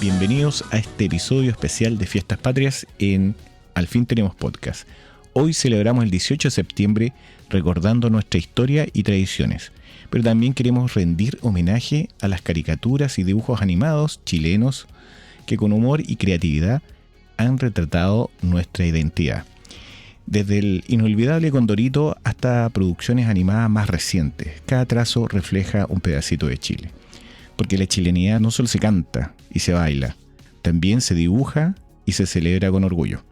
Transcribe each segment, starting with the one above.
Bienvenidos a este episodio especial de Fiestas Patrias en Al fin tenemos podcast. Hoy celebramos el 18 de septiembre recordando nuestra historia y tradiciones, pero también queremos rendir homenaje a las caricaturas y dibujos animados chilenos que con humor y creatividad han retratado nuestra identidad. Desde el inolvidable Condorito hasta producciones animadas más recientes, cada trazo refleja un pedacito de Chile. Porque la chilenidad no solo se canta y se baila, también se dibuja y se celebra con orgullo.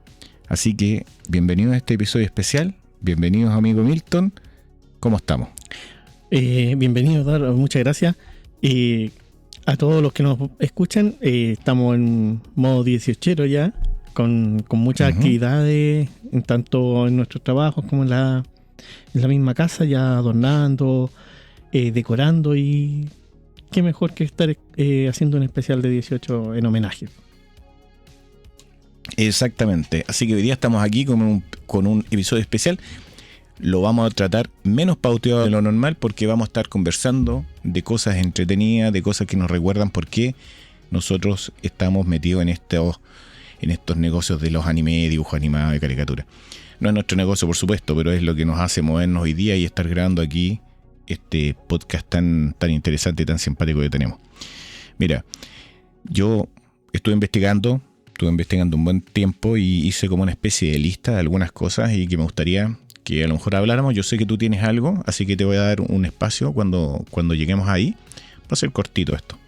Así que, bienvenidos a este episodio especial, bienvenidos amigo Milton, ¿cómo estamos? Bienvenidos, Dar, muchas gracias. A todos los que nos escuchan, estamos en modo 18 ya, con muchas actividades, tanto en nuestros trabajos como en la misma casa, ya adornando, decorando, y qué mejor que estar haciendo un especial de 18 en homenaje. Exactamente, así que hoy día estamos aquí con un episodio especial. Lo vamos a tratar menos pauteado de lo normal porque vamos a estar conversando de cosas entretenidas, de cosas que nos recuerdan por qué nosotros estamos metidos en estos negocios de los animes, dibujos animados y caricaturas. No es nuestro negocio, por supuesto, pero es lo que nos hace movernos hoy día y estar grabando aquí este podcast tan interesante y tan simpático que tenemos. Mira, yo estuve investigando un buen tiempo y hice como una especie de lista de algunas cosas y que me gustaría que a lo mejor habláramos. Yo sé que tú tienes algo, así que te voy a dar un espacio cuando lleguemos ahí. Va a ser cortito esto.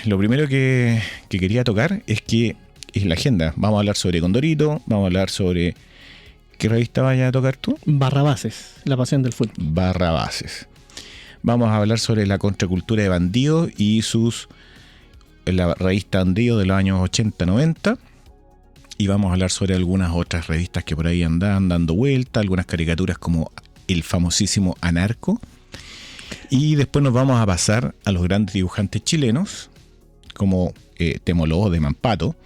Lo primero que quería tocar es la agenda. Vamos a hablar sobre Condorito, vamos a hablar sobre... ¿Qué revista vaya a tocar tú? Barrabases, la pasión del fútbol. Barrabases. Vamos a hablar sobre la contracultura de Bandido y la revista Bandido de los años 80-90. Y vamos a hablar sobre algunas otras revistas que por ahí andan dando vuelta, algunas caricaturas como el famosísimo Anarco. Y después nos vamos a pasar a los grandes dibujantes chilenos, como Temoló de Mampato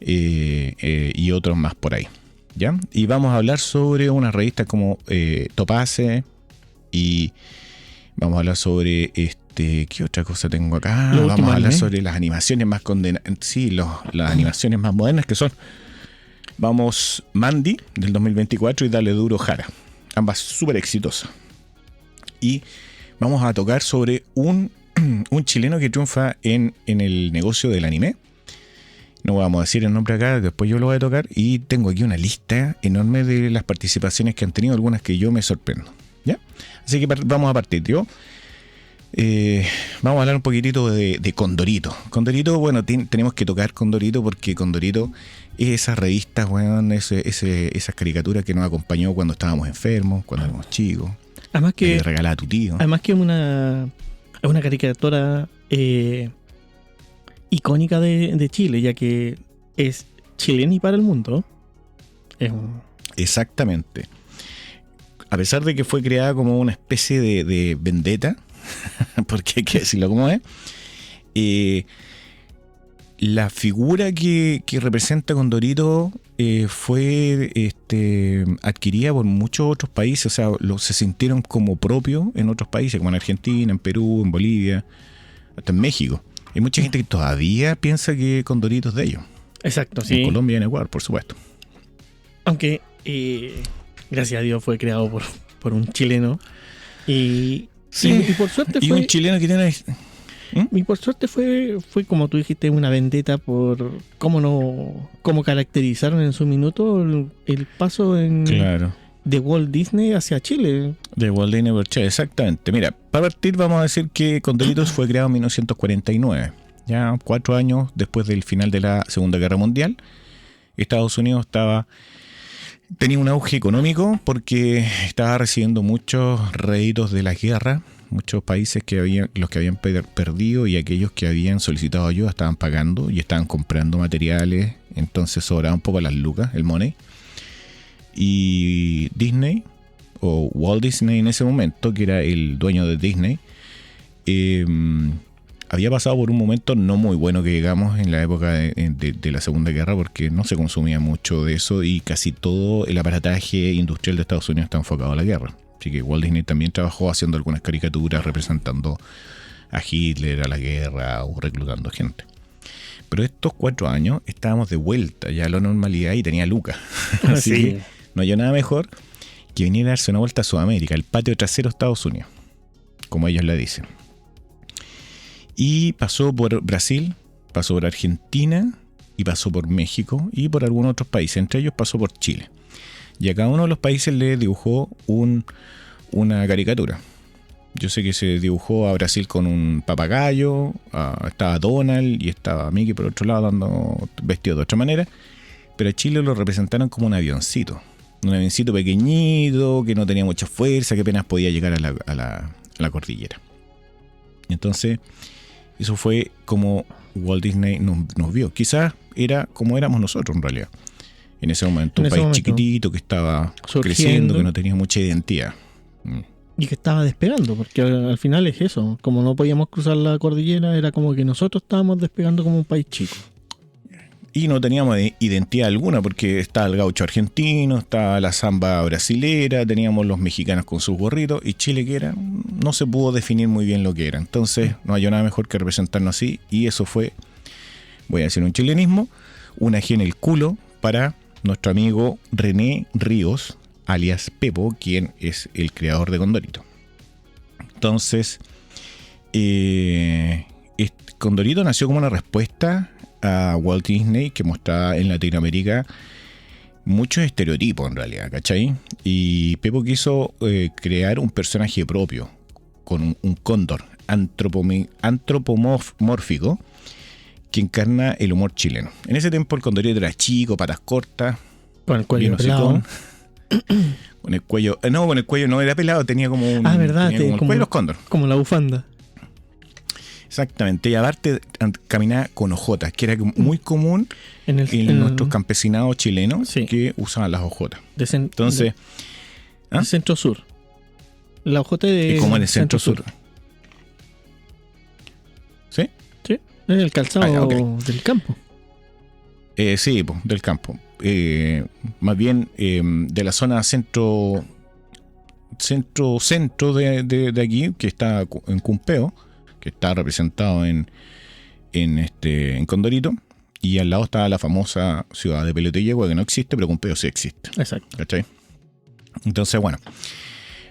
y otros más por ahí. ¿Ya? Y vamos a hablar sobre unas revistas como Topace y vamos a hablar sobre ¿qué otra cosa tengo acá? Vamos a hablar sobre las animaciones más las animaciones más modernas que son Mandy del 2024 y Dale Duro Jara, ambas súper exitosas. Y vamos a tocar sobre un chileno que triunfa en el negocio del anime. No vamos a decir el nombre acá, después yo lo voy a tocar. Y tengo aquí una lista enorme de las participaciones que han tenido, algunas que yo me sorprendo. ¿Ya? Así que vamos a partir. Vamos a hablar un poquitito de Condorito. Condorito, bueno, tenemos que tocar Condorito porque Condorito es esas revistas, bueno, esas caricaturas que nos acompañó cuando estábamos enfermos, cuando éramos chicos. Además que le regalaba a tu tío. Además que es una caricatura icónica de Chile, ya que es chilena y para el mundo. Exactamente. A pesar de que fue creada como una especie de vendetta, porque hay que decirlo como es, la figura que representa Condorito fue adquirida por muchos otros países. O sea, se sintieron como propios en otros países, como en Argentina, en Perú, en Bolivia, hasta en México. Hay mucha gente que todavía piensa que Condorito es de ellos. Exacto, sí. En Colombia y en Ecuador, por supuesto. Aunque, gracias a Dios, fue creado por un chileno. Y por suerte fue... Y un chileno que tiene... Y por suerte fue, como tú dijiste, una vendetta por cómo caracterizaron en su minuto el paso de Walt Disney hacia Chile. De Walt Disney por Chile, exactamente. Mira, para partir vamos a decir que Condoritos fue creado en 1949, ya 4 años después del final de la Segunda Guerra Mundial. Estados Unidos tenía un auge económico porque estaba recibiendo muchos réditos de la guerra. Muchos países los que habían perdido y aquellos que habían solicitado ayuda estaban pagando y estaban comprando materiales, entonces sobraba un poco las lucas, el money. Y Disney o Walt Disney en ese momento, que era el dueño de Disney, había pasado por un momento no muy bueno, que digamos, en la época de la Segunda Guerra, porque no se consumía mucho de eso y casi todo el aparataje industrial de Estados Unidos está enfocado a la guerra. Así que Walt Disney también trabajó haciendo algunas caricaturas representando a Hitler, a la guerra o reclutando gente. Pero estos 4 años estábamos de vuelta ya a la normalidad y tenía lucas. Así que no hay nada mejor que venir a darse una vuelta a Sudamérica, el patio trasero de Estados Unidos, como ellos le dicen. Y pasó por Brasil, pasó por Argentina y pasó por México y por algunos otros países. Entre ellos pasó por Chile. Y a cada uno de los países le dibujó una caricatura. Yo sé que se dibujó a Brasil con un papagayo, estaba Donald y estaba Mickey por otro lado vestido de otra manera, pero a Chile lo representaron como un avioncito pequeñito, que no tenía mucha fuerza, que apenas podía llegar a la cordillera. Entonces, eso fue como Walt Disney nos vio. Quizás era como éramos nosotros en realidad. En ese momento, un país chiquitito que estaba creciendo, que no tenía mucha identidad. Y que estaba despegando, porque al final es eso. Como no podíamos cruzar la cordillera, era como que nosotros estábamos despegando como un país chico. Y no teníamos identidad alguna, porque estaba el gaucho argentino, estaba la samba brasilera, teníamos los mexicanos con sus gorritos, y Chile, que era, no se pudo definir muy bien lo que era. Entonces no hay nada mejor que representarnos así, y eso fue, voy a decir un chilenismo, una G en el culo para nuestro amigo René Ríos, alias Pepo, quien es el creador de Condorito. Entonces, Condorito nació como una respuesta a Walt Disney, que mostraba en Latinoamérica muchos estereotipos en realidad, ¿cachai? Y Pepo quiso crear un personaje propio, con un cóndor antropomórfico que encarna el humor chileno. En ese tiempo el Condorito era chico, patas cortas, con el cuello pelado. Con el cuello no era pelado, tenía como un verdad, tenía como el cuello de los cóndor, como la bufanda. Exactamente, y aparte caminaba con ojotas, que era muy común en nuestros campesinados chilenos, sí, que usaban las ojotas. Entonces, de centro sur. La ojota de como en el centro sur. ¿Sí? Sí, es el calzado del campo. Sí, del campo. Más bien de la zona centro de aquí, que está en Cumpeo, que está representado en Condorito, y al lado está la famosa ciudad de Pelota y Yegua, que no existe, pero Cumpeo sí existe. Exacto. ¿Cachai? Entonces, bueno,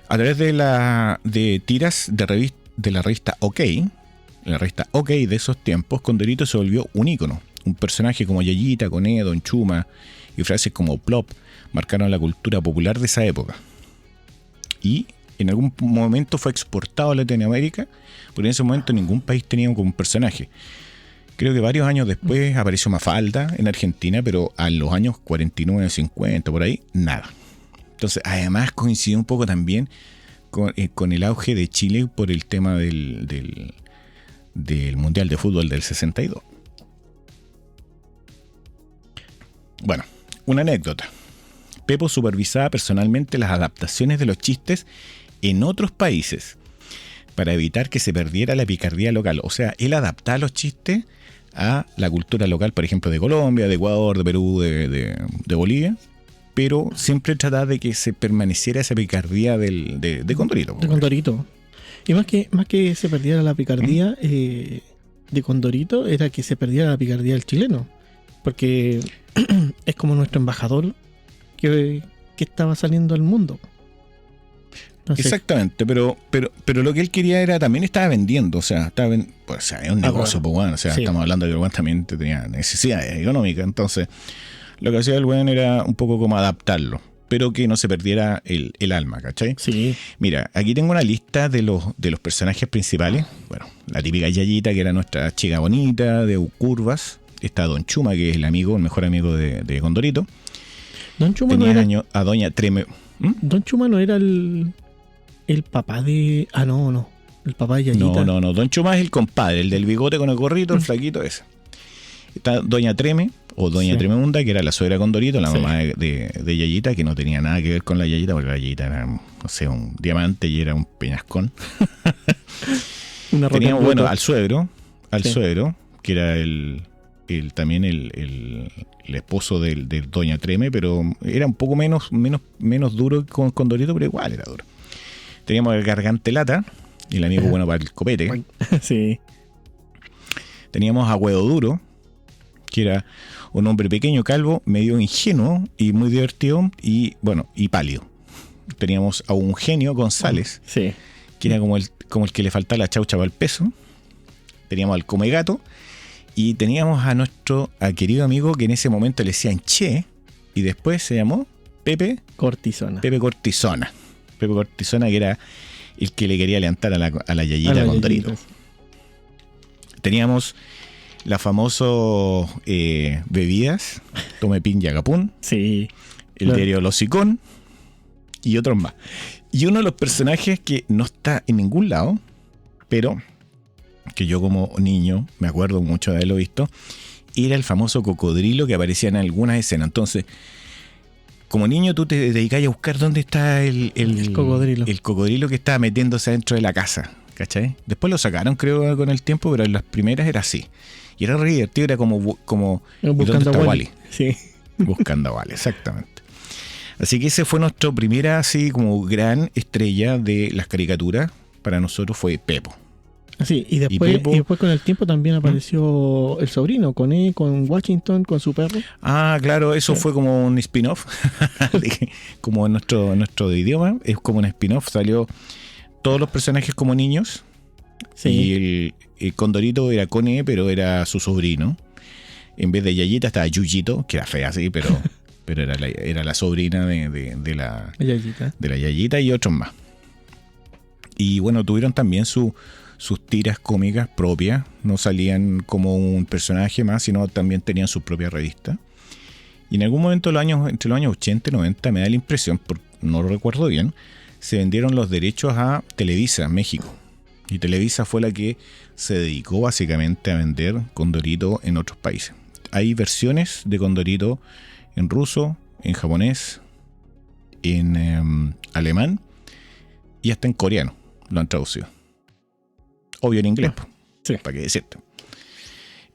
a través de tiras de la revista OK, la revista OK de esos tiempos, Condorito se volvió un ícono. Un personaje como Yayita, Coné, Don Chuma y frases como Plop marcaron la cultura popular de esa época. Y en algún momento fue exportado a Latinoamérica, porque en ese momento ningún país tenía como un personaje. Creo que varios años después apareció Mafalda en Argentina, pero a los años 49, 50, por ahí, nada. Entonces, además coincidió un poco también con el auge de Chile por el tema del Mundial de Fútbol del 62. Bueno, una anécdota. Pepo supervisaba personalmente las adaptaciones de los chistes en otros países para evitar que se perdiera la picardía local. O sea, él adaptaba los chistes a la cultura local, por ejemplo, de Colombia, de Ecuador, de Perú, de Bolivia, pero siempre trataba de que se permaneciera esa picardía de Condorito. De Condorito. Y más que se perdiera la picardía de Condorito, era que se perdiera la picardía del chileno. Porque es como nuestro embajador que estaba saliendo al mundo. Entonces, exactamente, pero lo que él quería era, también estaba vendiendo, o sea, es un negocio, pues bueno, o sea, sí, estamos hablando de que el weón también tenía necesidades económicas, entonces lo que hacía el weón era un poco como adaptarlo, pero que no se perdiera el alma, ¿cachai? Sí. Mira, aquí tengo una lista de los personajes principales. Bueno, la típica Yayita, que era nuestra chica bonita, de Curvas. Está Don Chuma, que es el mejor amigo de Condorito. Don Chuma tenía no era... a Doña Treme. Don Chuma no era el papá de... Ah, no. El papá de Yayita. No. Don Chuma es el compadre, el del bigote con el gorrito, el flaquito ese. Está Doña Treme, o Doña Sí. Tremenda, que era la suegra Condorito, la mamá de Yayita, que no tenía nada que ver con la Yayita, porque la Yayita era, no sé, un diamante y era un peñascón. Una roca Teníamos, en bueno, bruto. al Sí. suegro, que era también el esposo del Doña Treme, pero era un poco menos duro con Condorito, pero igual era duro. Teníamos el Gargante Lata, el amigo bueno para el copete. Sí. Teníamos a Huevo Duro, que era un hombre pequeño, calvo, medio ingenuo y muy divertido, y bueno, y pálido. Teníamos a un genio, González, Sí. que era como el que le faltaba la chaucha para el peso. Teníamos al Come Gato, y teníamos a querido amigo que en ese momento le decían Che, y después se llamó Pepe Cortisona. Cortisona. Pepe Cortisona, que era el que le quería levantar a la Yayita Condorito. Yayitas. Teníamos la famoso bebidas, Tomepin y Agapún, Sí. el Claro. diario Losicón y otros más. Y uno de los personajes que no está en ningún lado, pero que yo como niño me acuerdo mucho de haberlo visto, era el famoso cocodrilo que aparecía en algunas escenas. Entonces, como niño tú te dedicabas a buscar dónde está el cocodrilo. el cocodrilo que estaba metiéndose dentro de la casa, ¿cachai? Después lo sacaron, creo, con el tiempo, pero en las primeras era así. Y era re divertido, era como ¿y dónde Buscando está a Wally? Wally. Sí. Buscando a Wally, exactamente. Así que ese fue nuestra primera, así como gran estrella de las caricaturas. Para nosotros fue Pepo. Así, y después con el tiempo también apareció el sobrino, con Washington, con su perro. Ah, claro, eso fue como un spin-off. Como en nuestro idioma, es como un spin-off. Salió todos los personajes como niños. Sí. Y el Condorito era Cone, pero era su sobrino. En vez de Yayita estaba Yuyito, que era fea así, pero era la sobrina de la Yayita. Yayita y otros más. Y bueno, tuvieron también sus tiras cómicas propias. No salían como un personaje más, sino también tenían su propia revista. Y en algún momento entre los años 80 y 90, me da la impresión, no lo recuerdo bien, se vendieron los derechos a Televisa, México. Y Televisa fue la que se dedicó básicamente a vender Condorito en otros países. Hay versiones de Condorito en ruso, en japonés, en alemán y hasta en coreano lo han traducido. Obvio en inglés, sí. ¿Para qué decirte?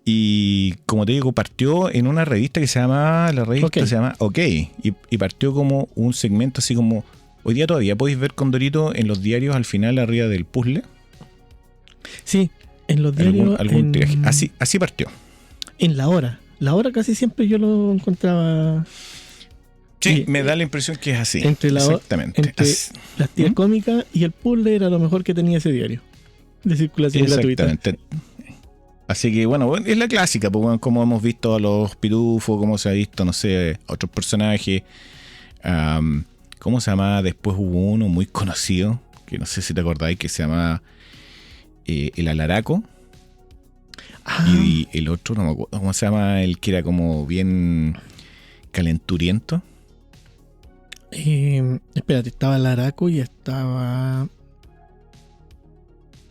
Y como te digo, partió en una revista se llama OK. Y partió como un segmento así como, hoy día todavía podéis ver Condorito en los diarios al final arriba del puzzle. Sí, en los diarios. Algún tiraje. Así partió. En La Hora. La Hora casi siempre yo lo encontraba. Sí, me da la impresión que es así. Exactamente. Entre las tiras cómicas y el puzzle era lo mejor que tenía ese diario. De circulación gratuita. Así que bueno, es la clásica, pues, como hemos visto a los pitufos, como se ha visto, no sé, a otros personajes. ¿Cómo se llama? Después hubo uno muy conocido, que no sé si te acordáis, que se llama El Alaraco. Y el otro, no me acuerdo cómo se llama, el que era como bien calenturiento. Espérate, estaba el Araco y estaba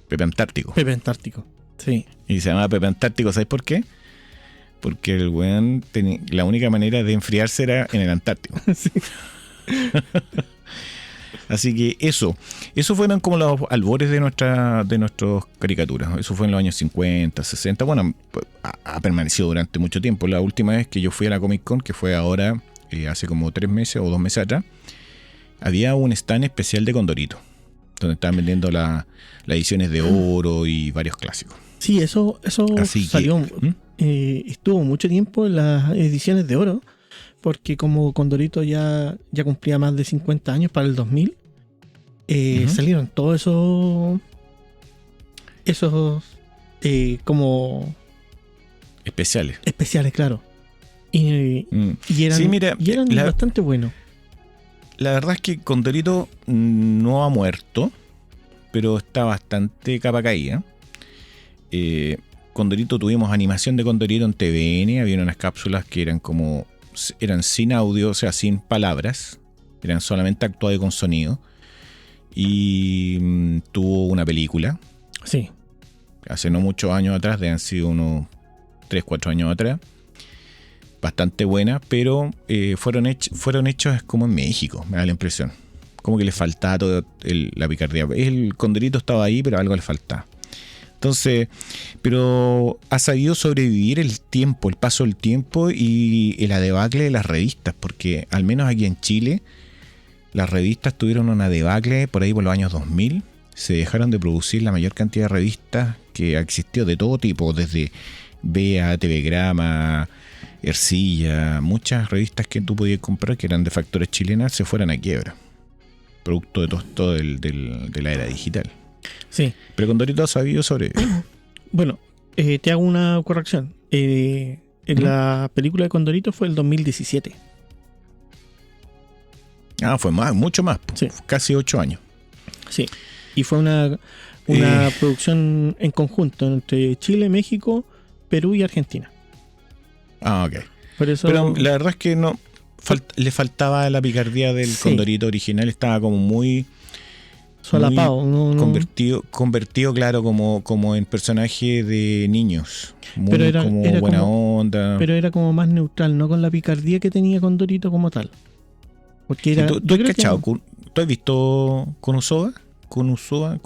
Pepe Antártico. Pepe Antártico, sí. Y se llama Pepe Antártico, ¿sabes por qué? Porque el weón la única manera de enfriarse era en el Antártico. Sí. Así que eso fueron como los albores de nuestras caricaturas. Eso fue en los años 50, 60. Bueno, ha permanecido durante mucho tiempo. La última vez que yo fui a la Comic Con, que fue ahora, hace como 3 meses o 2 meses atrás, había un stand especial de Condorito, donde estaban vendiendo las ediciones de oro y varios clásicos. Sí, eso salió. Estuvo mucho tiempo en las ediciones de oro, porque como Condorito ya cumplía más de 50 años para el 2000, salieron todos esos como especiales, claro. Y eran, sí, mira, y eran bastante buenos. La verdad es que Condorito no ha muerto, pero está bastante capa caída. Condorito, tuvimos animación de Condorito en TVN, había unas cápsulas que eran sin audio, o sea, sin palabras, eran solamente actuadas con sonido. Y tuvo una película. Sí. Hace no muchos años atrás, deben sido unos 3-4 años atrás. bastante buenas, pero fueron hechos como en México, me da la impresión. Como que le faltaba toda la picardía. El Condorito estaba ahí, pero algo le faltaba. Entonces, pero ha sabido sobrevivir el tiempo, el paso del tiempo y la debacle de las revistas, porque al menos aquí en Chile, las revistas tuvieron una debacle por ahí por los años 2000. Se dejaron de producir la mayor cantidad de revistas que ha existido de todo tipo, desde Bea, TV Grama, Ercilla, muchas revistas que tú podías comprar que eran de factores chilenas se fueran a quiebra, producto de todo de la era digital. Sí. Pero Condorito ha sabido sobrevivir. Bueno, te hago una corrección. La película de Condorito fue el 2017. Fue mucho más, sí. Casi 8 años. Sí, y fue una producción en conjunto entre Chile, México, Perú y Argentina. Ok. Por eso, pero la verdad es que no le faltaba la picardía del Condorito original, estaba como muy solapado, convertido claro como en personaje de niños, muy pero era buena onda, pero era como más neutral, no con la picardía que tenía Condorito como tal, porque era. ¿Tú has cachado? ¿Tú has visto Konosuba? ¿Konosuba?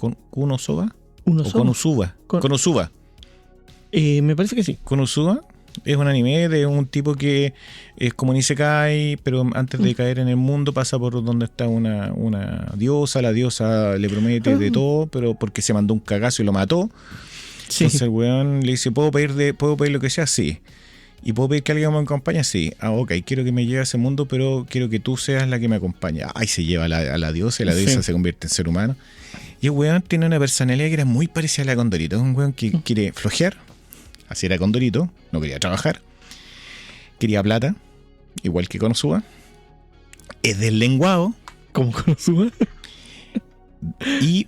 Me parece que sí. Konosuba es un anime de un tipo que es como un isekai, pero antes de caer en el mundo pasa por donde está una diosa. La diosa le promete de todo, pero porque se mandó un cagazo y lo mató. Sí. Entonces el weón le dice, ¿puedo pedir lo que sea? Sí. ¿Y puedo pedir que alguien me acompañe? Sí. Ok, quiero que me lleve a ese mundo, pero quiero que tú seas la que me acompañe. Se lleva a la diosa y la diosa se convierte en ser humano. Y el weón tiene una personalidad que era muy parecida a la Condorito. Es un weón que quiere flojear. Así era Condorito, no quería trabajar, quería plata, igual que Konosuba, es deslenguado, como Konosuba, y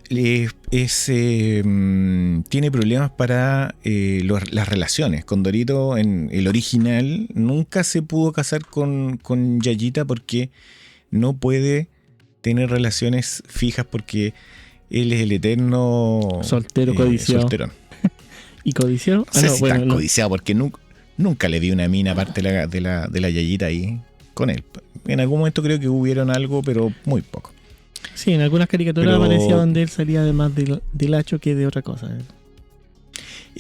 tiene problemas para las relaciones. Condorito en el original nunca se pudo casar con Yayita porque no puede tener relaciones fijas porque él es el eterno soltero codiciado. Solterón. ¿Y codiciado? Tan codiciado porque nunca le vi una mina aparte de la Yayita ahí con él. En algún momento creo que hubieron algo, pero muy poco. Sí, en algunas caricaturas aparecía donde él salía además del hacho que de otra cosa.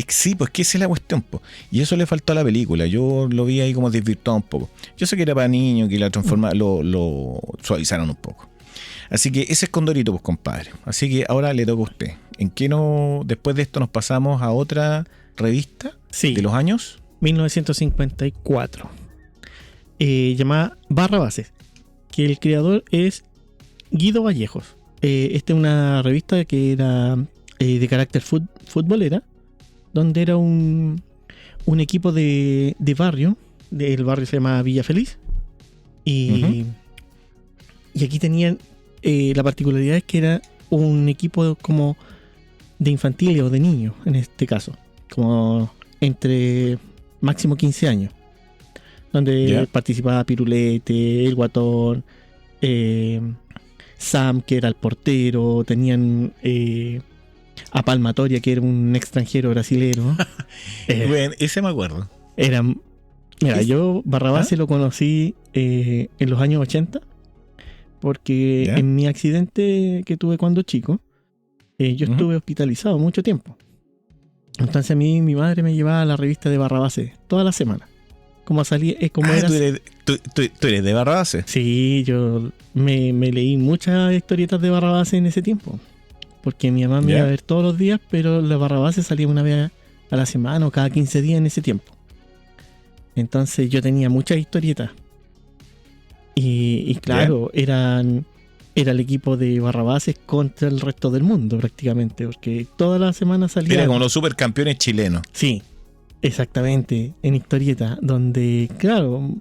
Sí, pues que esa es la cuestión, po. Y eso le faltó a la película. Yo lo vi ahí como desvirtuado un poco. Yo sé que era para niños, que la transformaron, lo suavizaron un poco. Así que ese es Condorito, pues, compadre. Así que ahora le toca a usted. ¿En qué después de esto nos pasamos a otra revista de los años? 1954. Llamada Barrabases. Que el creador es Guido Vallejos. Esta es una revista que era de carácter futbolera, donde era un equipo de barrio. El barrio se llama Villa Feliz. Y aquí tenían la particularidad es que era un equipo como de infantiles o de niños, en este caso, como entre máximo 15 años, donde participaba Pirulete, el Guatón, Sam, que era el portero, tenían a Palmatoria, que era un extranjero brasilero. Bueno, ese me acuerdo. Yo Barrabás lo conocí en los años 80, porque en mi accidente que tuve cuando chico, yo estuve hospitalizado mucho tiempo. Entonces a mí mi madre me llevaba a la revista de Barrabases toda la semana. Como salía, ¿Tú eres de Barrabases? Sí, yo me leí muchas historietas de Barrabases en ese tiempo. Porque mi mamá me iba a ver todos los días, pero la Barrabases salía una vez a la semana o cada 15 días en ese tiempo. Entonces yo tenía muchas historietas. Y claro, era el equipo de Barrabases contra el resto del mundo prácticamente, porque toda la semana salía. Era como los supercampeones chilenos. Sí, exactamente, en historieta, donde, claro,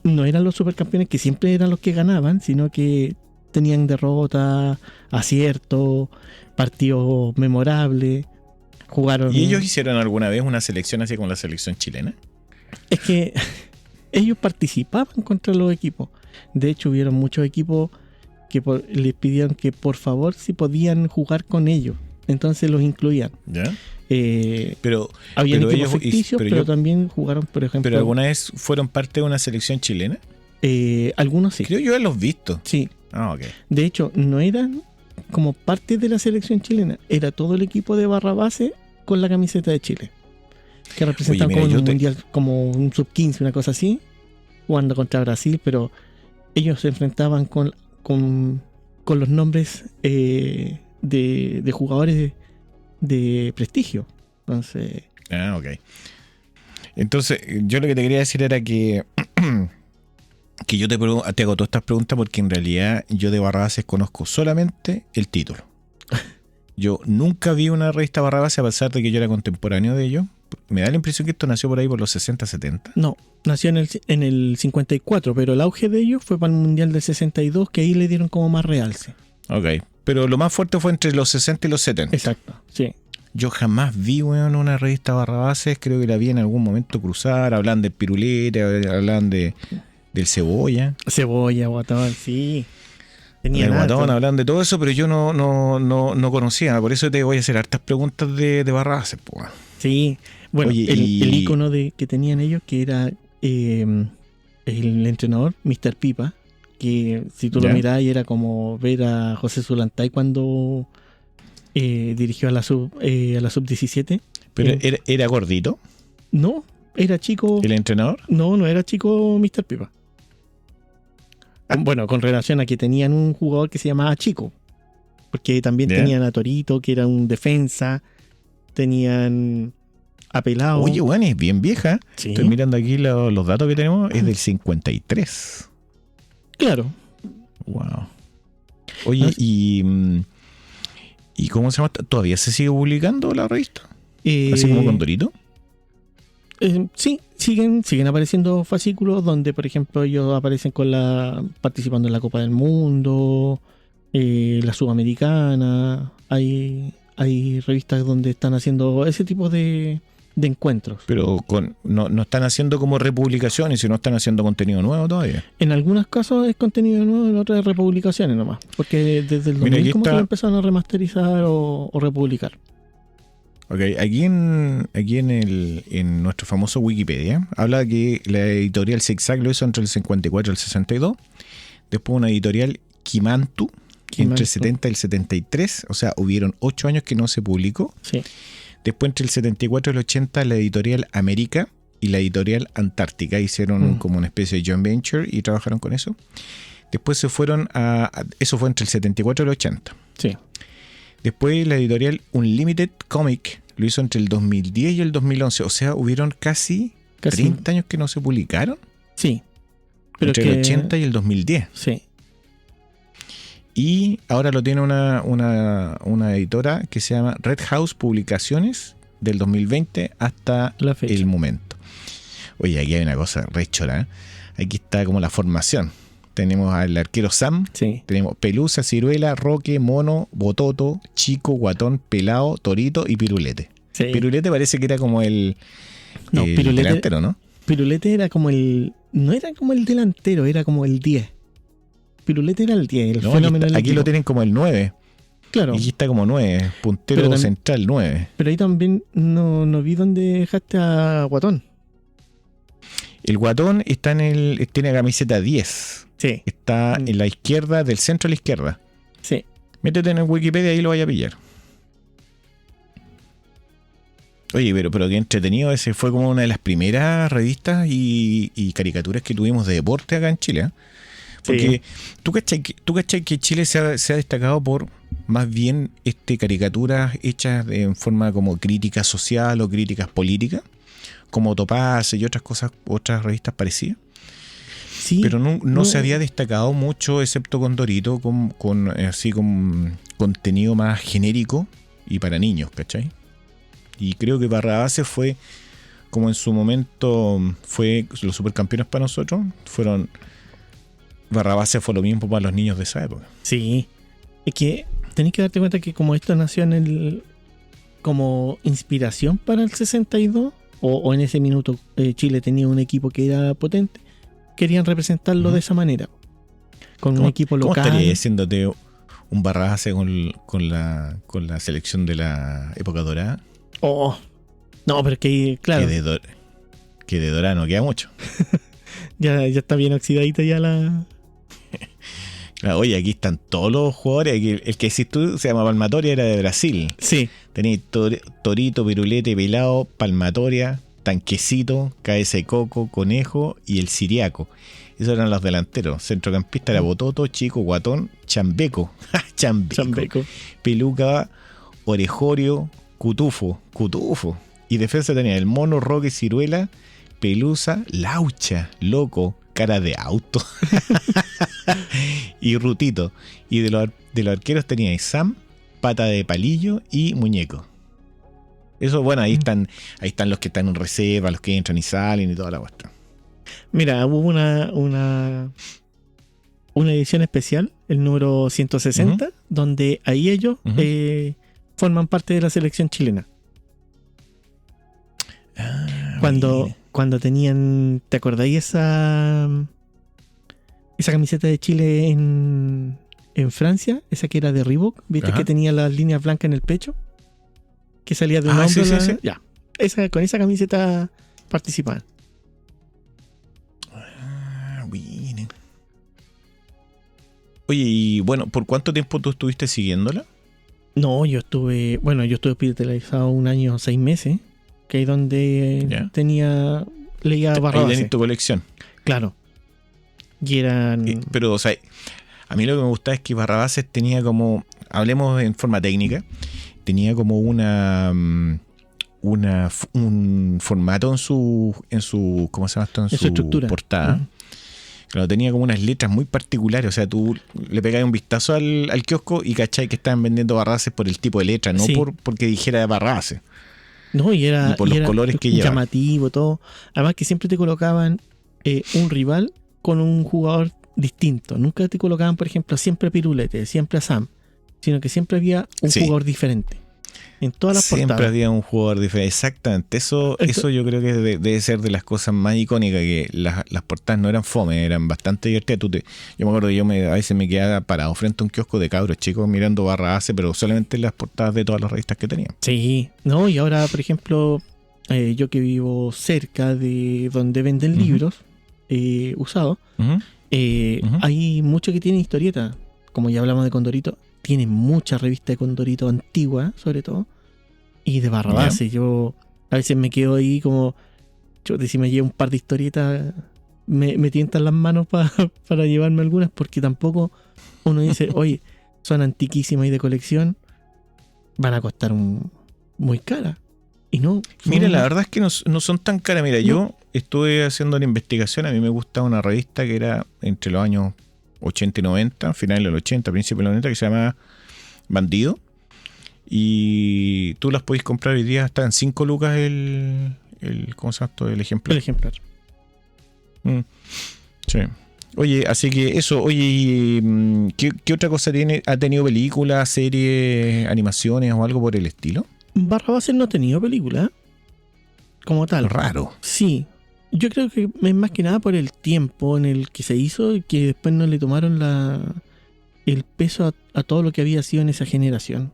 no eran los supercampeones que siempre eran los que ganaban, sino que tenían derrotas, aciertos, partidos memorables, jugaron. ¿Y ellos hicieron alguna vez una selección así como la selección chilena? Es que ellos participaban contra los equipos. De hecho, hubieron muchos equipos que les pidieron que por favor si podían jugar con ellos, entonces los incluían. ¿Ya? Había pero equipos ellos- ficticios, pero también jugaron, por ejemplo... ¿Pero alguna vez fueron parte de una selección chilena? Algunos sí. Creo yo haberlos visto. Sí. Ah, ok. De hecho, no eran como parte de la selección chilena, era todo el equipo de barra base con la camiseta de Chile. Que representaban Oye, mira, como un mundial, como un sub-15, una cosa así, jugando contra Brasil, pero ellos se enfrentaban con los nombres de jugadores de prestigio. Entonces... Ah, ok. Entonces, yo lo que te quería decir era que yo te hago todas estas preguntas porque en realidad yo de Barrabases conozco solamente el título. Yo nunca vi una revista Barrabases a pesar de que yo era contemporáneo de ellos. Me da la impresión que esto nació por ahí por los 60, 70. No, nació en el 54, pero el auge de ellos fue para el Mundial del 62, que ahí le dieron como más realce. Ok, pero lo más fuerte fue entre los 60 y los 70. Exacto, sí. Yo jamás vi, weón, una revista Barrabases. Creo que la vi en algún momento cruzar. Hablan del Pirulete, hablan del Cebolla. Cebolla, Guatón, sí. El Guatón, hablan de todo eso, pero yo no conocía. Por eso te voy a hacer hartas preguntas de Barrabases, pues. Sí, bueno, Oye, el ícono que tenían ellos, que era el entrenador, Mr. Pipa, que si tú lo mirás era como ver a José Zulantay cuando dirigió a la sub-17. ¿Pero era gordito? No, era chico. ¿El entrenador? No era chico Mr. Pipa. Bueno, con relación a que tenían un jugador que se llamaba Chico, porque también tenían a Torito, que era un defensa, tenían a Pelao. Oye, bueno, es bien vieja. Sí. Estoy mirando aquí los datos que tenemos, es del 53. Claro. Wow. Oye, ¿y cómo se llama? ¿Todavía se sigue publicando la revista? ¿Así como con Torito? Sí, siguen apareciendo fascículos donde, por ejemplo, ellos aparecen participando en la Copa del Mundo, la Sudamericana. Hay revistas donde están haciendo ese tipo de encuentros. Pero no están haciendo como republicaciones, sino están haciendo contenido nuevo todavía. En algunos casos es contenido nuevo, en otras republicaciones nomás. Porque desde el 2000 como que lo empezaron a remasterizar o republicar. Ok, aquí en nuestro famoso Wikipedia habla que la editorial Zigzag lo hizo entre el 54 y el 62. Después una editorial Kimantu entre el 70 y el 73. O sea, hubieron 8 años que no se publicó. Sí. Después entre el 74 y el 80 la editorial América y la editorial Antártica hicieron como una especie de joint venture y trabajaron con eso. Después se fueron eso fue entre el 74 y el 80. Sí. Después la editorial Unlimited Comic lo hizo entre el 2010 y el 2011. O sea, hubieron casi 30 años que no se publicaron. Sí. Pero entre el 80 y el 2010. Sí. Y ahora lo tiene una editora que se llama Red House Publicaciones del 2020 hasta el momento. Oye, aquí hay una cosa re chora, ¿eh? Aquí está como la formación. Tenemos al arquero Sam, sí. Tenemos Pelusa, Ciruela, Roque, Mono, Bototo, Chico, Guatón, Pelao, Torito y Pirulete. Sí. Pirulete parece que era como el delantero, ¿no? Pirulete era como no era como el delantero, era como el 10. Pirulete era el 10, el fenómeno del aquí lo tienen como el 9. Claro. Y aquí está como 9, puntero central 9. Pero ahí también no vi dónde dejaste a Guatón. El Guatón está tiene camiseta 10. Sí. Está en la izquierda, del centro a la izquierda. Sí. Métete en el Wikipedia y lo vaya a pillar. Oye, pero qué entretenido. Ese fue como una de las primeras revistas y caricaturas que tuvimos de deporte acá en Chile, ¿eh? Porque sí. ¿Tú cachai que Chile se ha destacado por más bien caricaturas hechas en forma como crítica social o críticas políticas, como Topaz y otras revistas parecidas? Sí, pero no se había destacado mucho, excepto con Dorito, con contenido más genérico y para niños, ¿cachai? Y creo que Barrabases fue, como en su momento fue los supercampeones para nosotros, Barrabases fue lo mismo para los niños de esa época. Sí, es que tenés que darte cuenta que como esto nació como inspiración para el 62, o en ese minuto Chile tenía un equipo que era potente, querían representarlo de esa manera, con un equipo local. ¿Cómo estaría diciéndote un Barrabás con la selección de la época dorada. Oh, no, pero es que, claro, Que de dorada no queda mucho. ya está bien oxidadita ya la... Claro, oye, aquí están todos los jugadores. Aquí el que decís tú se llama Palmatoria, era de Brasil. Sí. Tenéis Torito, Pirulete, Pelado, Palmatoria, Tanquecito, Cabeza de Coco, Conejo y el Siriaco. Esos eran los delanteros. Centrocampista era Bototo, Chico, Guatón, Chambeco. Chambeco. Peluca, Orejorio, Cutufo. Y defensa tenía el Mono, Roque, Ciruela, Pelusa, Laucha, Loco, Cara de Auto y Rutito. Y de los arqueros tenía Sam, Pata de Palillo y Muñeco. Eso, bueno, ahí están los que están en reserva, los que entran y salen y toda la cuestión. Mira, hubo una edición especial, el número 160, donde ahí ellos forman parte de la selección chilena. Cuando tenían, ¿te acordáis esa camiseta de Chile en Francia? Esa que era de Reebok, ¿viste? Que tenía las líneas blancas en el pecho, que salía de un hombro. Sí. Ya, con esa camiseta participaban. Bueno. Oye, y bueno, ¿por cuánto tiempo tú estuviste siguiéndola? No, yo estuve hospitalizado 1 año 6 meses, que ahí donde leía Barrabás. Ahí tenés tu colección. Claro. Y eran... Pero, o sea, a mí lo que me gustaba es que Barrabás tenía como, hablemos en forma técnica, tenía como un formato en su ¿cómo se llama esto? En su estructura. Portada. Claro, tenía como unas letras muy particulares. O sea, tú le pegabas un vistazo al kiosco y cachai que estaban vendiendo Barrabás por el tipo de letra, no porque dijera Barrabás. No, y por los colores que lleva. Llamativo, todo. Además que siempre te colocaban un rival con un jugador distinto. Nunca te colocaban, por ejemplo, siempre a Pirulete, siempre a Sam, sino que siempre había un jugador diferente. En todas las portadas. Siempre había un jugador diferente. Exactamente. Eso yo creo que debe ser de las cosas más icónicas, que las portadas no eran fome, eran bastante divertidas. Yo me acuerdo que a veces me quedaba parado frente a un kiosco de cabros chicos mirando Barrabás, pero solamente las portadas de todas las revistas que tenían. Sí, no, y ahora, por ejemplo, yo que vivo cerca de donde venden libros usados, hay muchos que tienen historietas. Como ya hablamos de Condorito, tienen muchas revistas de Condorito antiguas, sobre todo, y de Barrabás. Yo a veces me quedo ahí como, si me llevo un par de historietas, me tientan las manos para llevarme algunas, porque tampoco uno dice, oye, son antiquísimas y de colección, van a costar muy caras. Y no. Mira, la verdad es que no son tan caras. Mira, yo estuve haciendo una investigación. A mí me gusta una revista que era entre los años 80 y 90, finales de los 80, principios de los 90, que se llama Bandido. Y tú las podéis comprar hoy día, está en 5 lucas ¿cómo se llama esto? El ejemplar. El ejemplar. Sí. Oye, así que eso. Oye, ¿qué otra cosa tiene? ¿Ha tenido películas, series, animaciones o algo por el estilo? Barrabás no ha tenido película como tal. Raro. Sí. Yo creo que es más que nada por el tiempo en el que se hizo y que después no le tomaron el peso a todo lo que había sido en esa generación.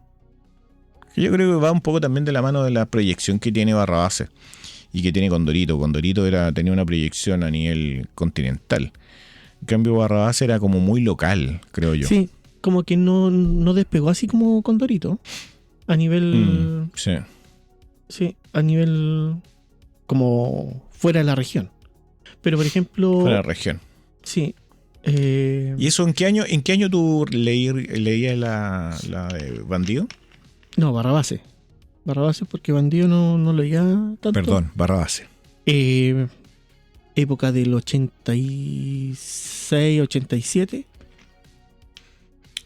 Yo creo que va un poco también de la mano de la proyección que tiene Barrabás y que tiene Condorito. Condorito tenía una proyección a nivel continental. En cambio, Barrabás era como muy local, creo yo. Sí, como que no despegó así como Condorito. A nivel... sí. Sí, a nivel como fuera de la región. Pero, por ejemplo... Fuera de la región. Sí. ¿Y eso en qué año tú leías la de Bandido? No, Barrabás. Barrabás porque Bandido no leía tanto. Perdón, Barrabás. Época del 86, 87.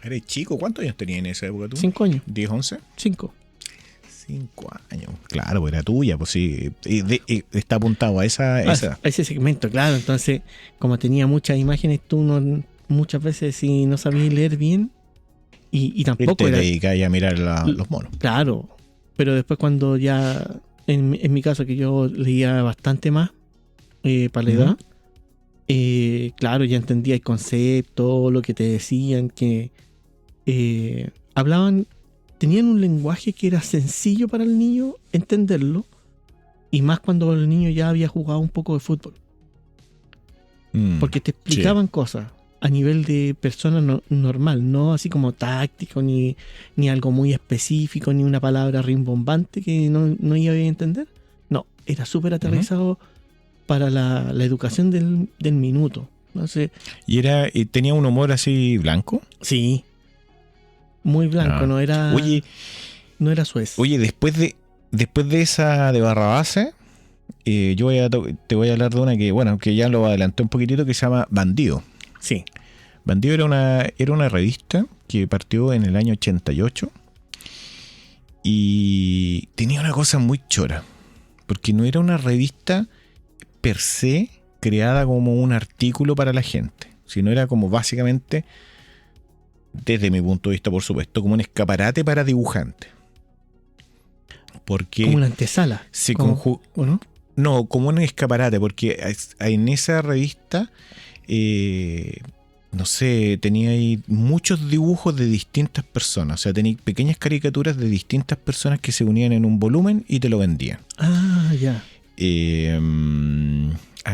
¿Eres chico? ¿Cuántos años tenías en esa época tú? 5 años. ¿10, 11? 5. 5 años. Claro, pues era tuya, pues sí. Está apuntado a esa. A ese segmento, claro. Entonces, como tenía muchas imágenes, tú muchas veces si no sabías leer bien, y tampoco te dedicas a mirar los monos. Claro. Pero después cuando ya, en mi caso, que yo leía bastante más para la edad, claro, ya entendía el concepto, lo que te decían, que tenían un lenguaje que era sencillo para el niño entenderlo, y más cuando el niño ya había jugado un poco de fútbol. Porque te explicaban cosas a nivel de persona normal, no así como táctico, ni algo muy específico, ni una palabra rimbombante que no iba a entender. No, era súper aterrizado para la educación del minuto. No sé. ¿Y tenía un humor así blanco? Sí. Muy blanco, no era. Oye, no era suez. Oye, después de esa de Barrabás, yo te voy a hablar de una que ya lo adelanté un poquitito, que se llama Bandido. Sí. Bandido era una revista que partió en el año 88 y tenía una cosa muy chora, porque no era una revista per se creada como un artículo para la gente, sino era como básicamente, desde mi punto de vista por supuesto, como un escaparate para dibujantes. Porque como una antesala. Se ¿o no? No, como un escaparate, porque en esa revista, no sé, tenía ahí muchos dibujos de distintas personas. O sea, tenía pequeñas caricaturas de distintas personas que se unían en un volumen y te lo vendían. Ah, ya.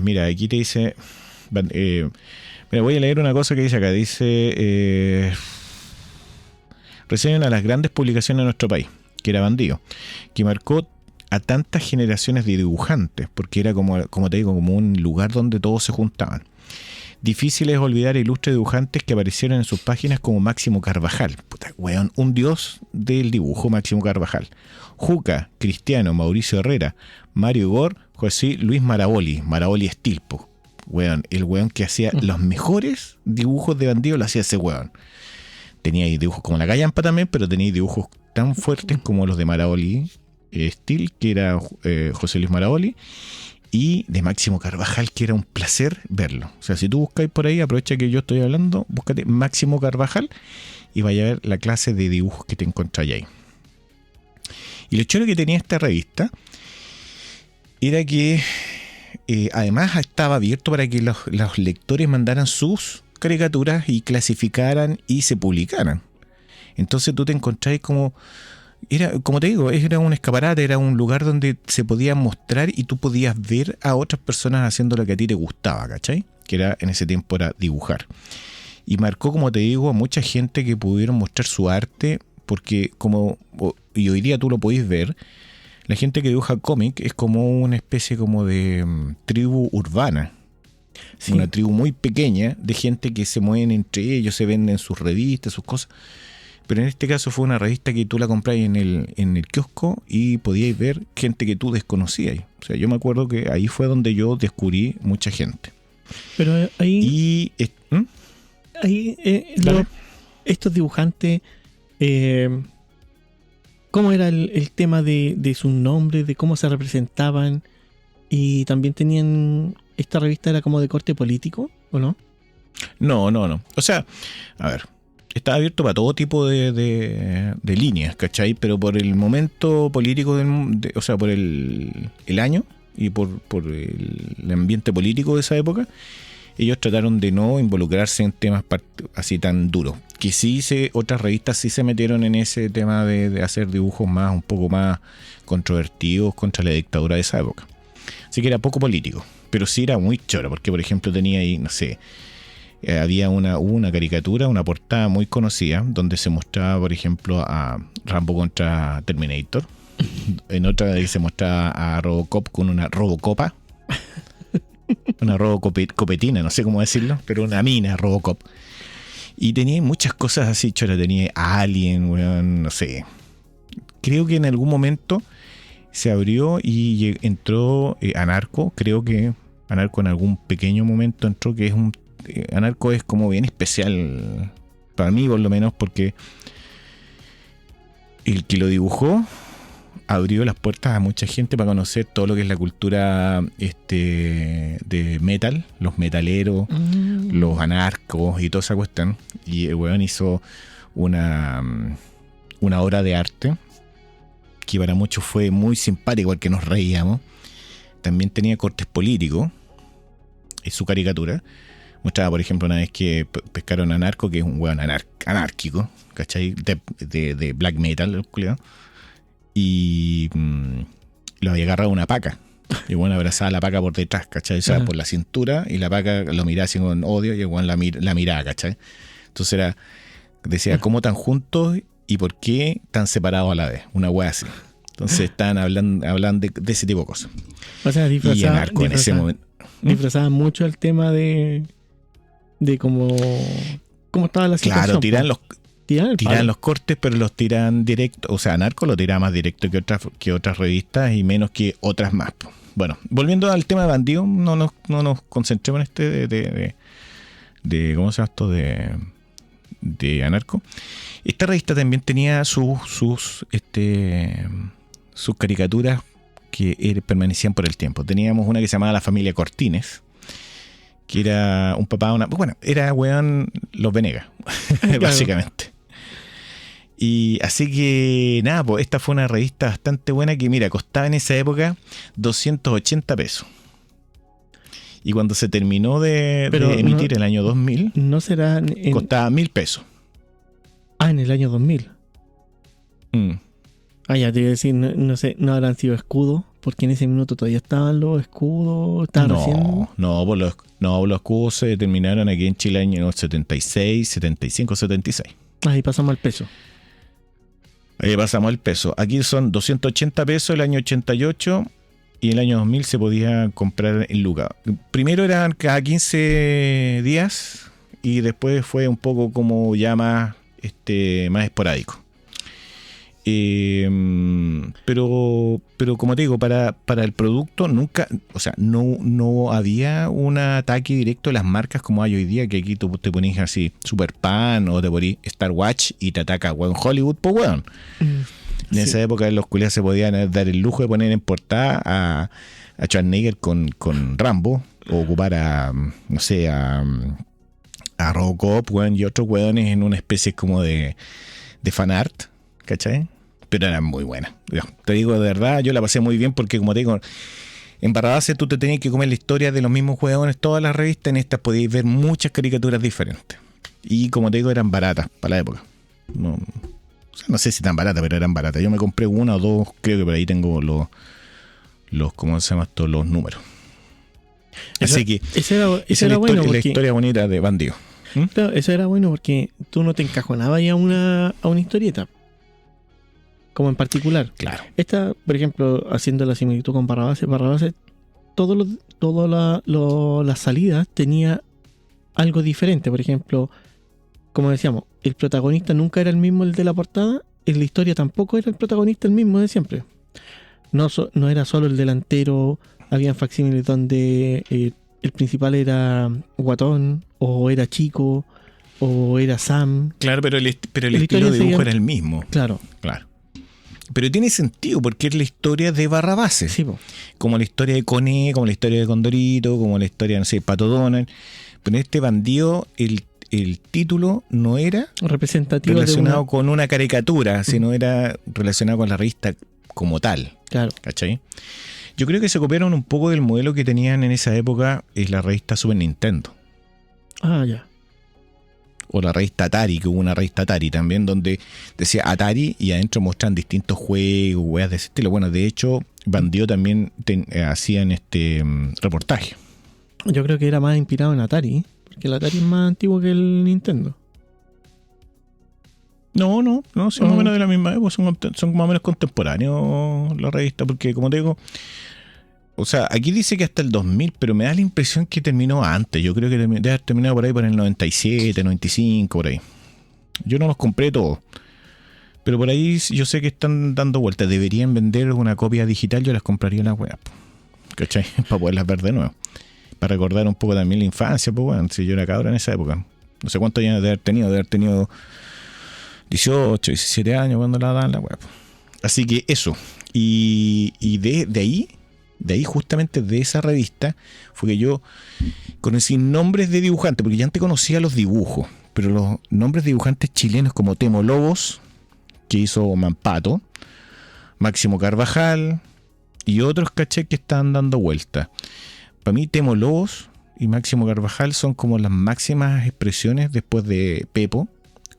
Mira, aquí te dice... mira, voy a leer una cosa que dice acá. Dice... reseñan a las grandes publicaciones de nuestro país, que era Bandido, que marcó a tantas generaciones de dibujantes, porque era como te digo, como un lugar donde todos se juntaban. Difícil es olvidar ilustres dibujantes que aparecieron en sus páginas como Máximo Carvajal, puta, weón, un dios del dibujo, Máximo Carvajal, Juca, Cristiano, Mauricio Herrera, Mario Gor, José Luis Maraboli Estilpo, weón, el weón que hacía los mejores dibujos de Bandido, lo hacía ese weón. Tenía dibujos como la callampa también, pero tenía dibujos tan fuertes como los de Maraboli Estil, que era José Luis Maraboli, y de Máximo Carvajal, que era un placer verlo. O sea, si tú buscáis por ahí, aprovecha que yo estoy hablando, búscate Máximo Carvajal y vaya a ver la clase de dibujos que te encontráis ahí. Y lo chulo que tenía esta revista era que además estaba abierto para que los lectores mandaran sus caricaturas y clasificaran y se publicaran. Entonces tú te encontráis como te digo, era un escaparate, era un lugar donde se podía mostrar y tú podías ver a otras personas haciendo lo que a ti te gustaba, ¿cachai? Que era, en ese tiempo era dibujar. Y marcó, como te digo, a mucha gente que pudieron mostrar su arte, porque y hoy día tú lo podéis ver, la gente que dibuja cómic es como una especie como de tribu urbana. Sí. Una tribu muy pequeña de gente que se mueven entre ellos, se venden sus revistas, sus cosas. Pero en este caso fue una revista que tú la comprabas en el kiosco y podías ver gente que tú desconocías. O sea, yo me acuerdo que ahí fue donde yo descubrí mucha gente. Pero ahí... estos dibujantes, ¿cómo era el tema de sus nombres, de cómo se representaban? Y también tenían... ¿Esta revista era como de corte político o no? No. O sea, a ver... Estaba abierto para todo tipo de líneas, ¿cachai? Pero por el momento político, o sea, por el año y por el ambiente político de esa época, ellos trataron de no involucrarse en temas así tan duros. Que sí, otras revistas sí se metieron en ese tema de hacer dibujos un poco más controvertidos contra la dictadura de esa época. Así que era poco político, pero sí era muy choro, porque por ejemplo tenía ahí, no sé... hubo una caricatura, una portada muy conocida, donde se mostraba, por ejemplo, a Rambo contra Terminator. En otra se mostraba a Robocop con una Robocopa. Una Robocopetina, no sé cómo decirlo, pero una mina Robocop. Y tenía muchas cosas así, chora. Tenía Alien, no sé. Creo que en algún momento se abrió y entró Anarco. Creo que Anarco en algún pequeño momento entró, que es Anarco es como bien especial para mí, por lo menos, porque el que lo dibujó abrió las puertas a mucha gente para conocer todo lo que es la cultura de metal, los metaleros, los anarcos y toda esa cuestión. Y el weón hizo una obra de arte que para muchos fue muy simpático, al que nos reíamos. También tenía cortes políticos en su caricatura. Mostraba, por ejemplo, una vez que pescaron a Narco, que es un weón anárquico, ¿cachai? De black metal, el culiao. Y lo había agarrado una paca. Y bueno, abrazaba a la paca por detrás, ¿cachai? O sea, por la cintura, y la paca lo miraba así con odio, y el weón la miraba, ¿cachai? Entonces decía, ¿cómo tan juntos y por qué tan separados a la vez? Una wea así. Entonces estaban hablando de ese tipo de cosas. O sea, y Anarco en ese momento disfrazaban mucho el tema de cómo estaba la situación. Claro, tiran los cortes, pero los tiran directo. O sea, Narco lo tiraba más directo que otras revistas y menos que otras más. Bueno, volviendo al tema de Bandido, no nos concentremos en este de ¿cómo se llama esto? De Anarco. Esta revista también tenía sus caricaturas que permanecían por el tiempo. Teníamos una que se llamaba La Familia Cortines, que era un papá, era weón Los Venegas, básicamente. Y así que nada, pues esta fue una revista bastante buena que, mira, costaba en esa época 280 pesos. Y cuando se terminó de emitir el año 2000, no será costaba 1.000 pesos. Ah, en el año 2000. Ah, ya te iba a decir, no sé, no habrán sido escudos, porque en ese minuto todavía estaban los escudos. Los escudos se terminaron aquí en Chile en el 76, 75, 76. Ahí pasamos al peso. Ahí pasamos al peso. Aquí son 280 pesos el año 88 y el año 2000 se podía comprar en lucas. Primero eran cada 15 días y después fue un poco como ya más esporádico. Pero como te digo, para el producto nunca, o sea, no había un ataque directo a las marcas como hay hoy día, que aquí tú te pones así Super Pan o te pones Star Watch y te ataca weón Hollywood, pues weón. En esa época los culiados se podían dar el lujo de poner en portada a Schwarzenegger con Rambo, o ocupar a Robocop, weón, y otros weones en una especie como de fanart, ¿cachai? Pero eran muy buenas. Te digo de verdad, yo la pasé muy bien porque, como te digo, en Barrabás tú te tenías que comer la historia de los mismos hueones, todas las revistas. En estas podías ver muchas caricaturas diferentes. Y como te digo, eran baratas para la época. No sé si tan baratas, pero eran baratas. Yo me compré una o dos, creo que por ahí tengo los ¿cómo se llama esto? Los números. Así que esa era bueno porque la historia bonita de Bandido. Claro, eso era bueno porque tú no te encajonabas ya a una historieta. Como en particular. Claro. Esta, por ejemplo, haciendo la similitud con Barrabás, todas las salidas tenía algo diferente. Por ejemplo, como decíamos, el protagonista nunca era el mismo el de la portada, en la historia tampoco era el protagonista el mismo de siempre. No era solo el delantero, habían facsímiles donde el principal era Guatón, o era Chico, o era Sam. Claro, pero el estilo de dibujo era el mismo. Claro. Pero tiene sentido porque es la historia de Barrabás. Sí, como la historia de Coné, como la historia de Condorito, como la historia, no sé, de Pato Donald. Pero en este Bandido, el título no era representativo relacionado con una caricatura, sino era relacionado con la revista como tal. Claro. ¿Cachai? Yo creo que se copiaron un poco del modelo que tenían en esa época en la revista Super Nintendo. Ah, ya. O la revista Atari, que hubo una revista Atari también, donde decía Atari y adentro muestran distintos juegos, weas de ese estilo. Bueno, de hecho, Bandido también hacían reportaje. Yo creo que era más inspirado en Atari, porque el Atari es más antiguo que el Nintendo. No, son más o menos de la misma época, son más o menos contemporáneos la revista, porque como te digo, o sea, aquí dice que hasta el 2000, pero me da la impresión que terminó antes. Yo creo que debe haber terminado por ahí por el 97, 95, por ahí. Yo no los compré todos, pero por ahí yo sé que están dando vueltas. Deberían vender una copia digital, yo las compraría en la web, ¿cachai? Para poderlas ver de nuevo, para recordar un poco también la infancia, pues bueno, si yo era cabra en esa época. No sé cuántos años de haber tenido 18, 17 años cuando la dan la web. Así que eso. Y de ahí, justamente de esa revista, fue que yo conocí nombres de dibujantes, porque ya antes conocía los dibujos, pero los nombres de dibujantes chilenos como Temo Lobos, que hizo Mampato, Máximo Carvajal y otros, caché, que están dando vueltas. Para mí Temo Lobos y Máximo Carvajal son como las máximas expresiones después de Pepo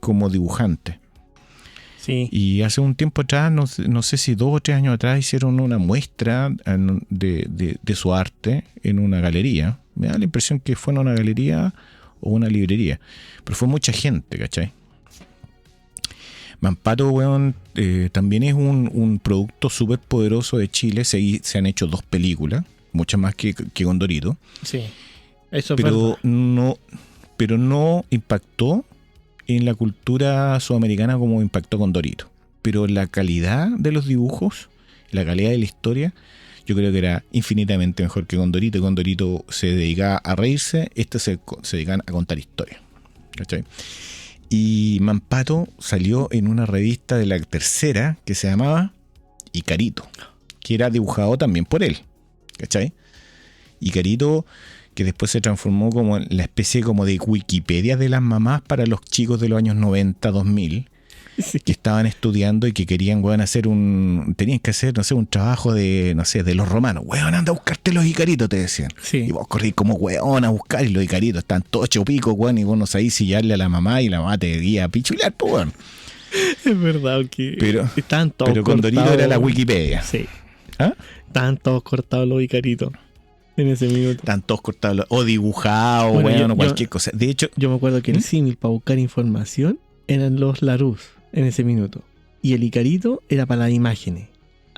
como dibujante. Sí. Y hace un tiempo atrás, no sé si 2 o 3 años atrás, hicieron una muestra de su arte en una galería. Me da la impresión que fue en una galería o una librería, pero fue mucha gente, ¿cachai? Mampato, weón, también es un producto súper poderoso de Chile. Se han hecho 2 películas, muchas más que Condorito. Sí, eso es verdad. Pero no impactó en la cultura sudamericana como impactó Condorito. Pero la calidad de los dibujos, la calidad de la historia, yo creo que era infinitamente mejor que Condorito. Condorito se dedicaba a reírse, se dedicaban a contar historias, ¿cachai? Y Mampato salió en una revista de la Tercera que se llamaba Icarito, que era dibujado también por él, ¿cachai? Icarito, que después se transformó como en la especie como de Wikipedia de las mamás para los chicos de los años 90, 2000, sí, que estaban estudiando y que querían, weón, tenían que hacer, no sé, un trabajo de los romanos. Weón, anda a buscarte los Icaritos, te decían. Sí. Y vos corrí como weón a buscar, y los Icaritos están todos chopicos, weón, y vos no sabés sillarle a la mamá y la mamá te guía a pichular, pues, weón. Es verdad que estaban todos pero Condorito era la Wikipedia. Sí. ¿Ah? Estaban todos cortados los Icaritos en ese minuto. Estaban todos cortados o dibujados, weón, o cualquier cosa. De hecho, yo me acuerdo que el símil para buscar información eran los Larús en ese minuto. Y el Icarito era para las imágenes.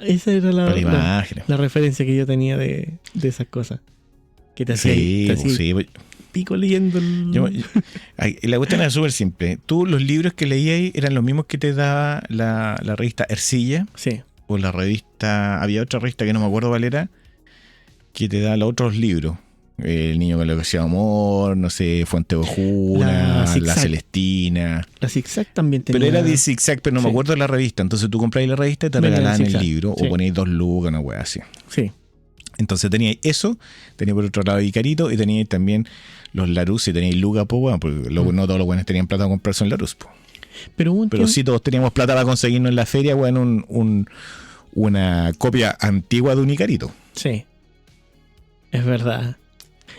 Esa era la referencia que yo tenía de esas cosas. Que te hacía pico leyendo la cuestión era súper simple. Tú, los libros que leías eran los mismos que te daba la revista Ercilla. Sí. O la revista, había otra revista que no me acuerdo cuál era, que te da los otros libros. El niño que le hacía amor, no sé, Fuente Ojuna, la Celestina. La Zigzag también tenía. Pero era de Zigzag, pero no me acuerdo de la revista. Entonces tú comprabas la revista y te regalaban el libro, o ponías 2 lucas, una wea así. Sí. Entonces teníais eso, teníais por otro lado Icarito, y teníais también los Larus, y teníais lucas, pues, porque no todos los buenos tenían plata para comprarse un Larus, pues. Pero sí todos teníamos plata para conseguirnos en la feria, weón, una copia antigua de un Icarito. Sí. Es verdad.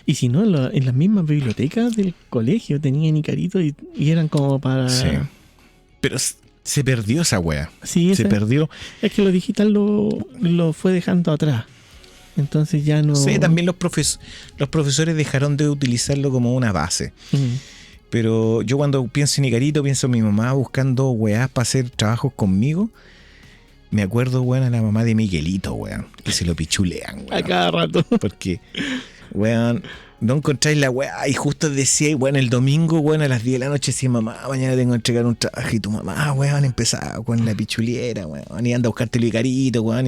Y si no, en las mismas bibliotecas del colegio tenían Icarito y eran como para... Sí. Pero se perdió esa wea. Sí, se perdió. Es que lo digital lo fue dejando atrás. Entonces ya no... Sí, también los profesores dejaron de utilizarlo como una base. Pero yo cuando pienso en Icarito, pienso en mi mamá buscando weas para hacer trabajos conmigo. Me acuerdo, weón, a la mamá de Miguelito, weón, que se lo pichulean, weón. A cada rato. Porque, weón, no encontráis la weá y justo decía, weón, el domingo, weón, a las 10 de la noche, sí, mamá, mañana tengo que entregar un trabajo, y tu mamá, weón, empezaba con la pichuliera, weón, y anda a buscarte el Icarito, weón,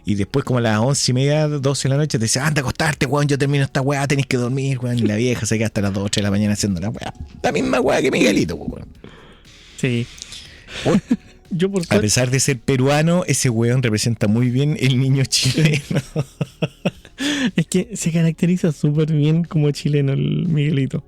y después como a las 11:30, 12 de la noche te decía, anda a acostarte, weón, yo termino esta weá, tenés que dormir, weón, y la vieja se queda hasta las 2 o 3 de la mañana haciendo la weá, la misma weá que Miguelito, weón. Sí. Yo a pesar de ser peruano, ese weón representa muy bien el niño chileno. Es que se caracteriza súper bien como chileno el Miguelito.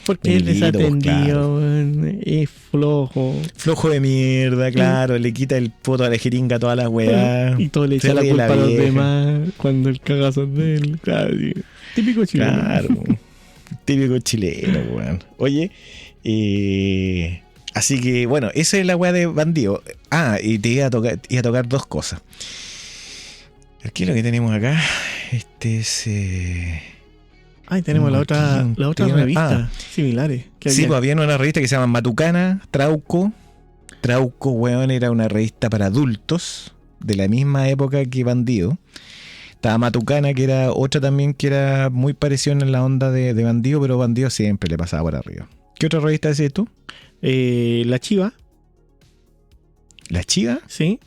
Porque es desatendido, claro. Es flojo. Flojo de mierda, claro. Le quita el poto a la jeringa a todas las weas. Y todo le echa la culpa a los demás cuando el cagazo es de él. Claro, típico chileno. Claro, típico chileno, weón. Oye, así que, bueno, esa es la weá de Bandido. Y te iba a tocar 2 cosas. ¿Qué es lo que tenemos acá? Tenemos la otra revista similares. Sí, pues había una revista que se llama Matucana, Trauco. Trauco, weón, era una revista para adultos de la misma época que Bandido. Estaba Matucana, que era otra también que era muy parecida en la onda de Bandido, pero Bandido siempre le pasaba por arriba. ¿Qué otra revista decís tú? La Chiva. ¿La Chiva? Sí.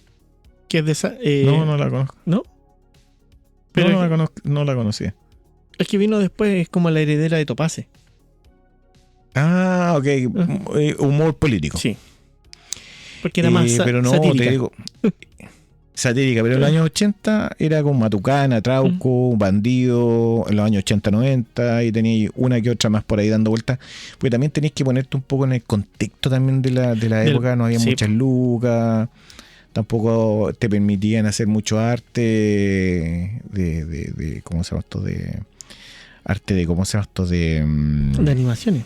Que es de esa, no la conozco. ¿No? Pero no la conocía. Es que vino después, es como la heredera de Topace. Ok. Humor político. Sí. Porque era más pero no, satírica. Te digo, satírica, pero en los años 80 era con Matucana, Trauco, Bandido, en los años 80-90, y tenéis una que otra más por ahí dando vueltas. Porque también tenéis que ponerte un poco en el contexto también de la época, no había muchas lucas. Tampoco te permitían hacer mucho arte de ¿cómo se llama esto? De arte de, ¿cómo se llama esto? De animaciones.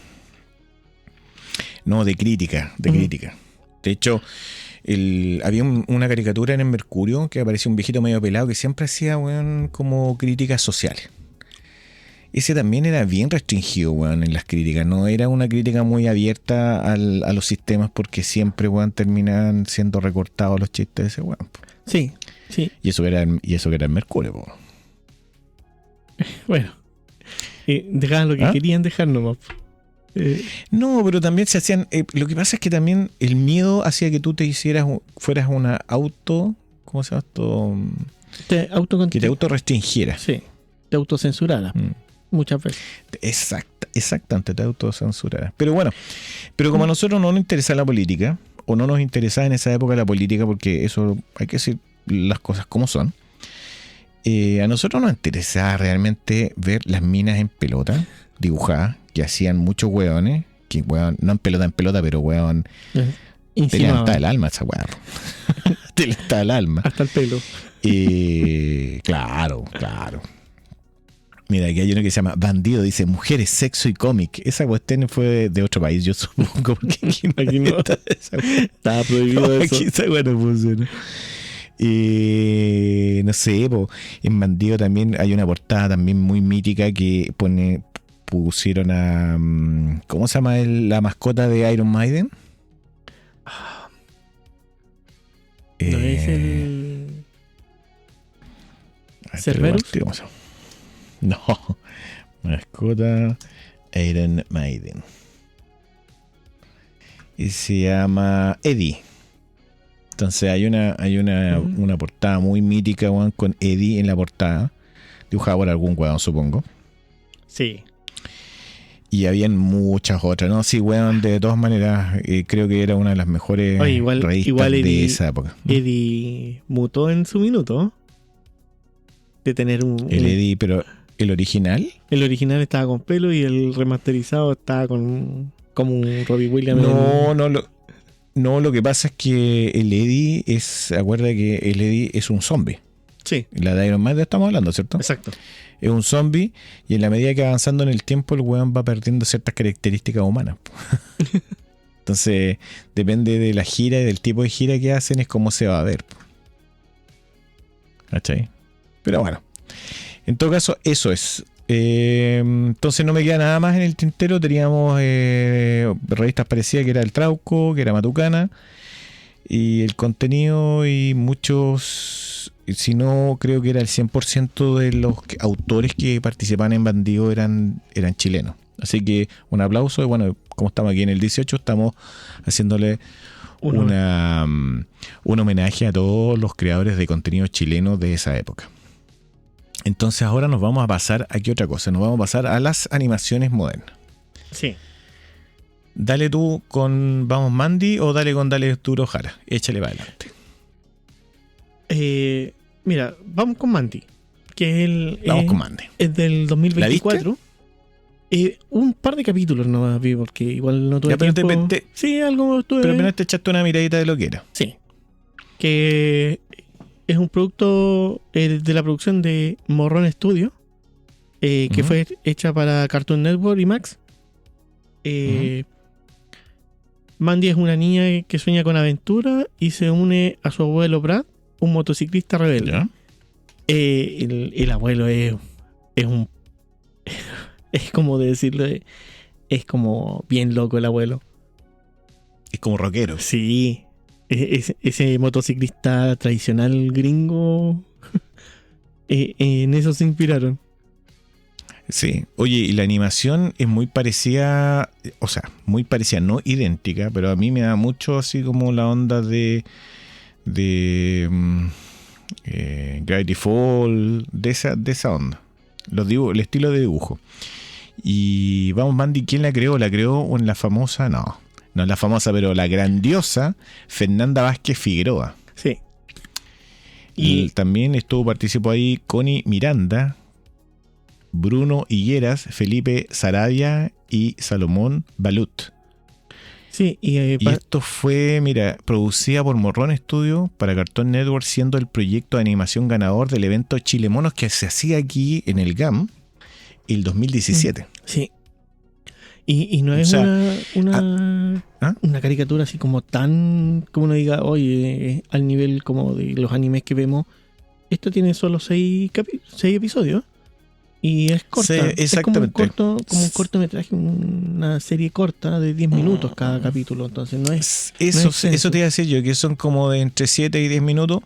No, de crítica, crítica. De hecho, había una caricatura en el Mercurio que aparecía un viejito medio pelado que siempre hacía, weón, como críticas sociales. Ese también era bien restringido, weón, en las críticas. No era una crítica muy abierta a los sistemas porque siempre, weón, terminaban siendo recortados los chistes de ese weón. Sí, sí. Y eso que era el Mercurio, po. Bueno, dejaban lo que querían dejar nomás. No, pero también se hacían... lo que pasa es que también el miedo hacía que tú fueras una ¿cómo se llama esto? Que te autorrestringieras. Sí, te autocensuraras. Muchas veces. Exactamente, te autocensuraras. Pero bueno, como a nosotros no nos interesa la política, o no nos interesaba en esa época la política, porque eso hay que decir las cosas como son, a nosotros nos interesaba realmente ver las minas en pelota, dibujadas, que hacían muchos hueones, que hueón, no en pelota, pero hueón, te levanta el alma esa hueón. Te levanta el alma. Hasta el pelo. Claro. Mira, aquí hay uno que se llama Bandido, dice mujeres, sexo y cómic. Esa cuestión fue de otro país, yo supongo, porque aquí no estaba prohibido eso. Aquí esa bueno funciona. No sé, en Bandido también hay una portada también muy mítica que pusieron a ¿cómo se llama la mascota de Iron Maiden? ¿No es el Cerberus? No, mascota Iron Maiden. Y se llama Eddie. Entonces hay una portada muy mítica, weón, con Eddie en la portada, dibujada por algún weón, supongo. Sí. Y habían muchas otras, ¿no? Sí, weón, de todas maneras, creo que era una de las mejores revistas de esa época. Eddie mutó en su minuto de tener el Eddie, pero ¿el original? El original estaba con pelo y el remasterizado estaba como un Robbie Williams. No, lo que pasa es que el Eddie acuerda que el Eddie es un zombie. Sí. La de Iron Man estamos hablando, ¿cierto? Exacto. Es un zombie y en la medida que va avanzando en el tiempo el weón va perdiendo ciertas características humanas. Entonces, depende de la gira y del tipo de gira que hacen, es cómo se va a ver. ¿Cachai? Pero bueno, en todo caso, eso es. Entonces no me queda nada más en el tintero. Teníamos revistas parecidas, que era el Trauco, que era Matucana, y el contenido y muchos, si no creo que era el 100% de los autores que participaban en Bandido eran chilenos. Así que un aplauso. Y bueno, como estamos aquí en el 18, estamos haciéndole un homenaje a todos los creadores de contenido chilenos de esa época. Entonces ahora nos vamos a pasar a qué otra cosa. Nos vamos a pasar a las animaciones modernas. Sí. Dale tú con Vamos Mandy o dale con Dale Duro Jara. Échale para adelante. Mira, vamos con Mandy. Vamos con Mandy. Es del 2024. ¿La viste? Un par de capítulos no vi porque igual no tuve tiempo. Sí, algo estuve. Pero apenas te echaste una miradita de lo que era. Sí. Que es un producto de la producción de Morrón Studio, que fue hecha para Cartoon Network y Max. Mandy es una niña que sueña con aventura y se une a su abuelo Brad, un motociclista rebelde. ¿Ya? El abuelo es como decirlo, es como bien loco el abuelo. Es como rockero. Sí. Ese motociclista tradicional gringo. En eso se inspiraron. Sí. Oye, y la animación es muy parecida, o sea, muy parecida, no idéntica, pero a mí me da mucho así como la onda de Gravity Falls, de esa onda. El estilo de dibujo. Y vamos, Mandy, ¿quién la creó? ¿La creó en la famosa? No es la famosa, pero la grandiosa Fernanda Vázquez Figueroa. Sí. Y también participó ahí Connie Miranda, Bruno Higueras, Felipe Sarabia y Salomón Balut. Sí, y esto fue, producida por Morrón Studio para Cartoon Network, siendo el proyecto de animación ganador del evento Chile Monos que se hacía aquí en el GAM el 2017. Sí. Y no es una caricatura así como tan, como uno diga, oye, al nivel como de los animes que vemos. Esto tiene solo 6 episodios y es corta. Sí, exactamente. Es como un cortometraje, una serie corta de 10 minutos cada capítulo. Entonces no es... Eso te iba a decir yo, que son como de entre 7 y 10 minutos.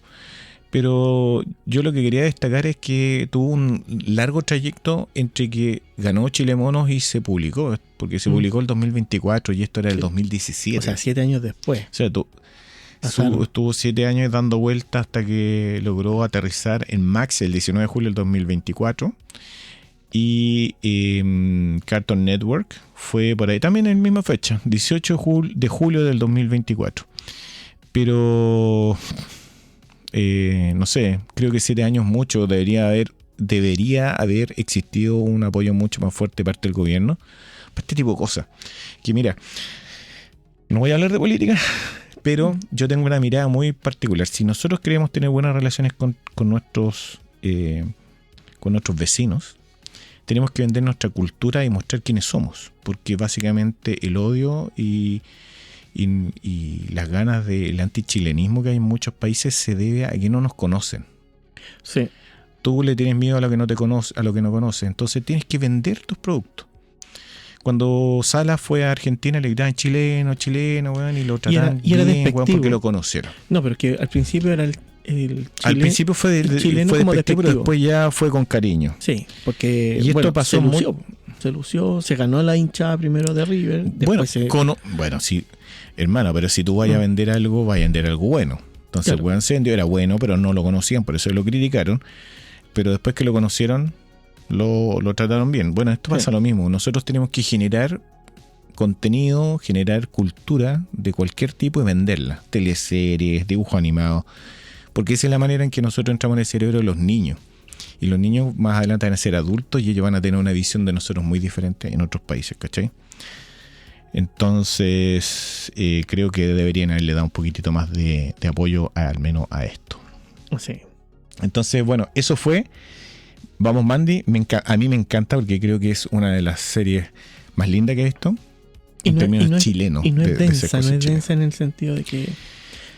Pero yo lo que quería destacar es que tuvo un largo trayecto entre que ganó Chile Monos y se publicó, porque se publicó el 2024 y esto era el 2017. O sea, 7 años después. O sea, estuvo 7 años dando vueltas hasta que logró aterrizar en Max el 19 de julio del 2024. Y Cartoon Network fue por ahí también en la misma fecha, 18 de julio del 2024. Pero... no sé, creo que 7 años mucho, debería haber existido un apoyo mucho más fuerte de parte del gobierno para este tipo de cosas. Que mira, no voy a hablar de política, pero yo tengo una mirada muy particular. Si nosotros queremos tener buenas relaciones con nuestros vecinos, tenemos que vender nuestra cultura y mostrar quiénes somos, porque básicamente el odio y las ganas del antichilenismo que hay en muchos países se debe a que no nos conocen. Sí. Tú le tienes miedo a lo que no te conoce, a lo que no conoces, entonces tienes que vender tus productos. Cuando Sala fue a Argentina le gritaban chileno, bueno, y lo trataban bien, bueno, porque lo conocieron. No, pero es que al principio era el chileno. Al principio fue despectivo, pero después ya fue con cariño. Sí, porque y esto pasó se lució, se ganó la hinchada primero de River. Sí, hermano, pero si tú vayas a vender algo, vas a vender algo bueno. Entonces el buen Sendio era bueno, pero no lo conocían, por eso lo criticaron. Pero después que lo conocieron, lo trataron bien. Bueno, esto pasa lo mismo. Nosotros tenemos que generar contenido, generar cultura de cualquier tipo y venderla. Teleseries, dibujos animados. Porque esa es la manera en que nosotros entramos en el cerebro de los niños. Y los niños más adelante van a ser adultos y ellos van a tener una visión de nosotros muy diferente en otros países, ¿cachai? Entonces, creo que deberían haberle dado un poquitito más de apoyo al menos a esto. Sí. Entonces, bueno, eso fue Vamos Mandy. A mí me encanta porque creo que es una de las series más lindas que he visto en términos chilenos. Y no es densa en el sentido de que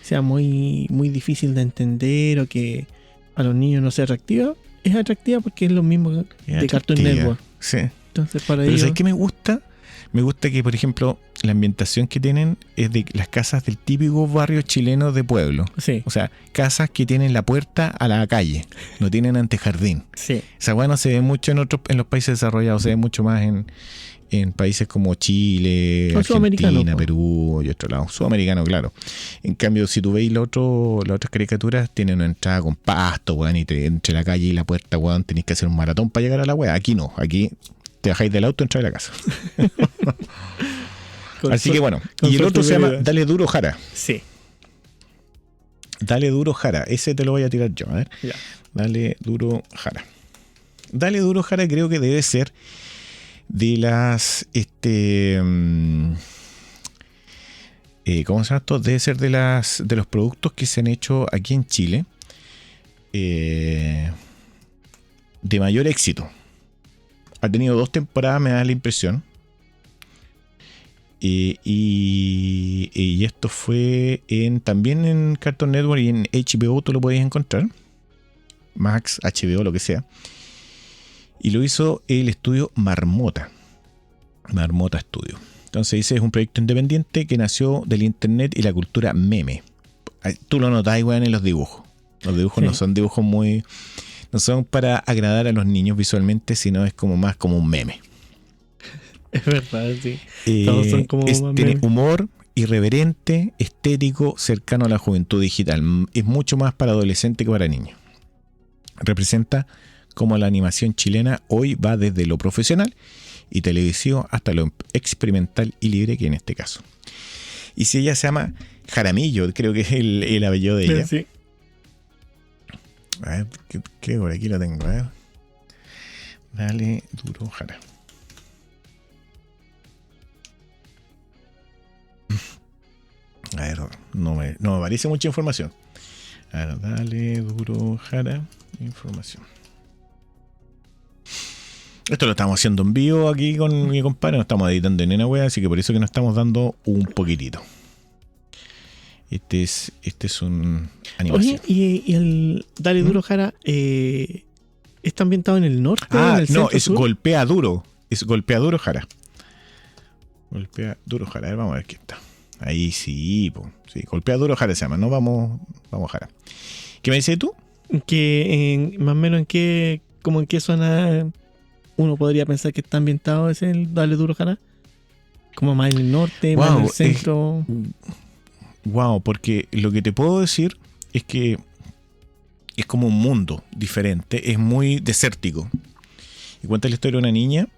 sea muy, muy difícil de entender o que a los niños no sea atractiva. Es atractiva porque es lo mismo de Cartoon Network. Sí. Entonces, Pero ellos... ¿sabes qué me gusta? Me gusta que, por ejemplo, la ambientación que tienen es de las casas del típico barrio chileno de pueblo. Sí. O sea, casas que tienen la puerta a la calle, no tienen antejardín. Sí. Esa hueá no se ve mucho en los países desarrollados, se ve mucho más en países como Chile, Argentina, Perú y otro lado. Sudamericano, claro. En cambio, si tú veis las otras caricaturas, tienen una entrada con pasto, weón, y entre la calle y la puerta, weón, tenéis que hacer un maratón para llegar a la weá. Aquí no, aquí te bajáis del auto y entráis a la casa. Así que bueno. Y el otro se llama Dale Duro Jara. Sí. Dale Duro Jara. Ese te lo voy a tirar yo. A ver. Ya. Dale Duro Jara. Dale Duro Jara creo que debe ser de las... ¿cómo se llama esto? Debe ser de los productos que se han hecho aquí en Chile de mayor éxito. Ha tenido 2 temporadas, me da la impresión. Y esto fue también en Cartoon Network y en HBO, tú lo podías encontrar. Max, HBO, lo que sea. Y lo hizo el estudio Marmota Studio. Entonces ese es un proyecto independiente que nació del internet y la cultura meme. Tú lo notas igual en los dibujos. Los dibujos no son dibujos muy... No son para agradar a los niños visualmente, sino es como más como un meme. Es verdad, sí. Todos son como tiene humor irreverente, estético, cercano a la juventud digital. Es mucho más para adolescentes que para niños. Representa cómo la animación chilena hoy va desde lo profesional y televisivo hasta lo experimental y libre, que en este caso. Y si ella se llama Jaramillo, creo que es el apellido de ella. Sí. A ver, ¿qué por aquí lo tengo? A ver. Dale Duro Jara. A ver, no me parece mucha información. A ver, Dale Duro Jara, información. Esto lo estamos haciendo en vivo aquí con mi compadre, no estamos editando en nena wea, así que por eso que nos estamos dando un poquitito. Este es un animación. Oye, y el Dale Duro Jara está ambientado en el norte, en el no, centro, es sur? Golpea Duro. Es Golpea Duro Jara. Golpea Duro Jara. A ver, vamos a ver qué está. Ahí sí, sí, Golpea Duro Jara se llama. No vamos Jara. ¿Qué me dices tú? Que más o menos en qué zona uno podría pensar que está ambientado ese el Dale Duro Jara. Como más en el norte, más en el centro. Wow, porque lo que te puedo decir es que es como un mundo diferente, es muy desértico. Y cuenta la historia de una niña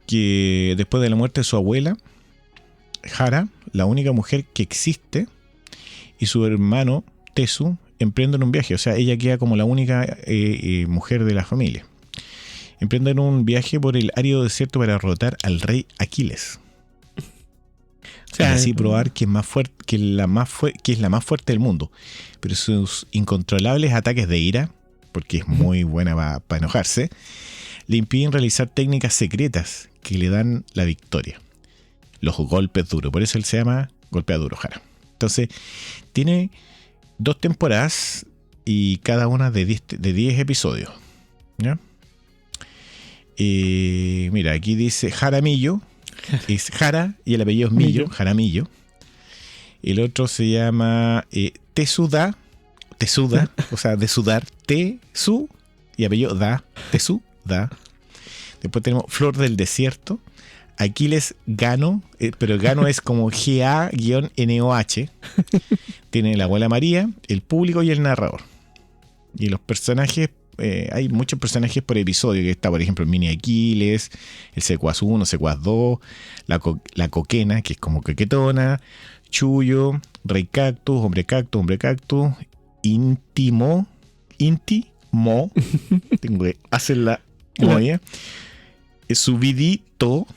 que después de la muerte de su abuela, Jara, la única mujer que existe, y su hermano, Tesu, emprenden un viaje. O sea, ella queda como la única mujer de la familia. Emprenden un viaje por el árido desierto para derrotar al rey Aquiles. O sea, y así probar que es más fuerte, que es la más fuerte del mundo. Pero sus incontrolables ataques de ira, porque es muy buena para enojarse, le impiden realizar técnicas secretas que le dan la victoria. Los golpes duros. Por eso él se llama Golpea Duro Jara. Entonces, tiene 2 temporadas y cada una de 10 episodios. ¿Ya? Mira, aquí dice Jaramillo. Es Jara y el apellido es Millo, Jaramillo. El otro se llama Tesuda, o sea, de sudar, Tesu y apellido Da, Tesuda. Después tenemos Flor del Desierto, Aquiles Gano, pero Gano es como GA-NOH. Tiene la abuela María, el público y el narrador. Y los personajes, hay muchos personajes por episodio, que está por ejemplo el mini Aquiles, el secuaz 1, secuaz 2, la coquena, que es como coquetona, Chullo, Rey Cactus, Hombre Cactus, Intimo, tengo que hacer la moya, Subidito,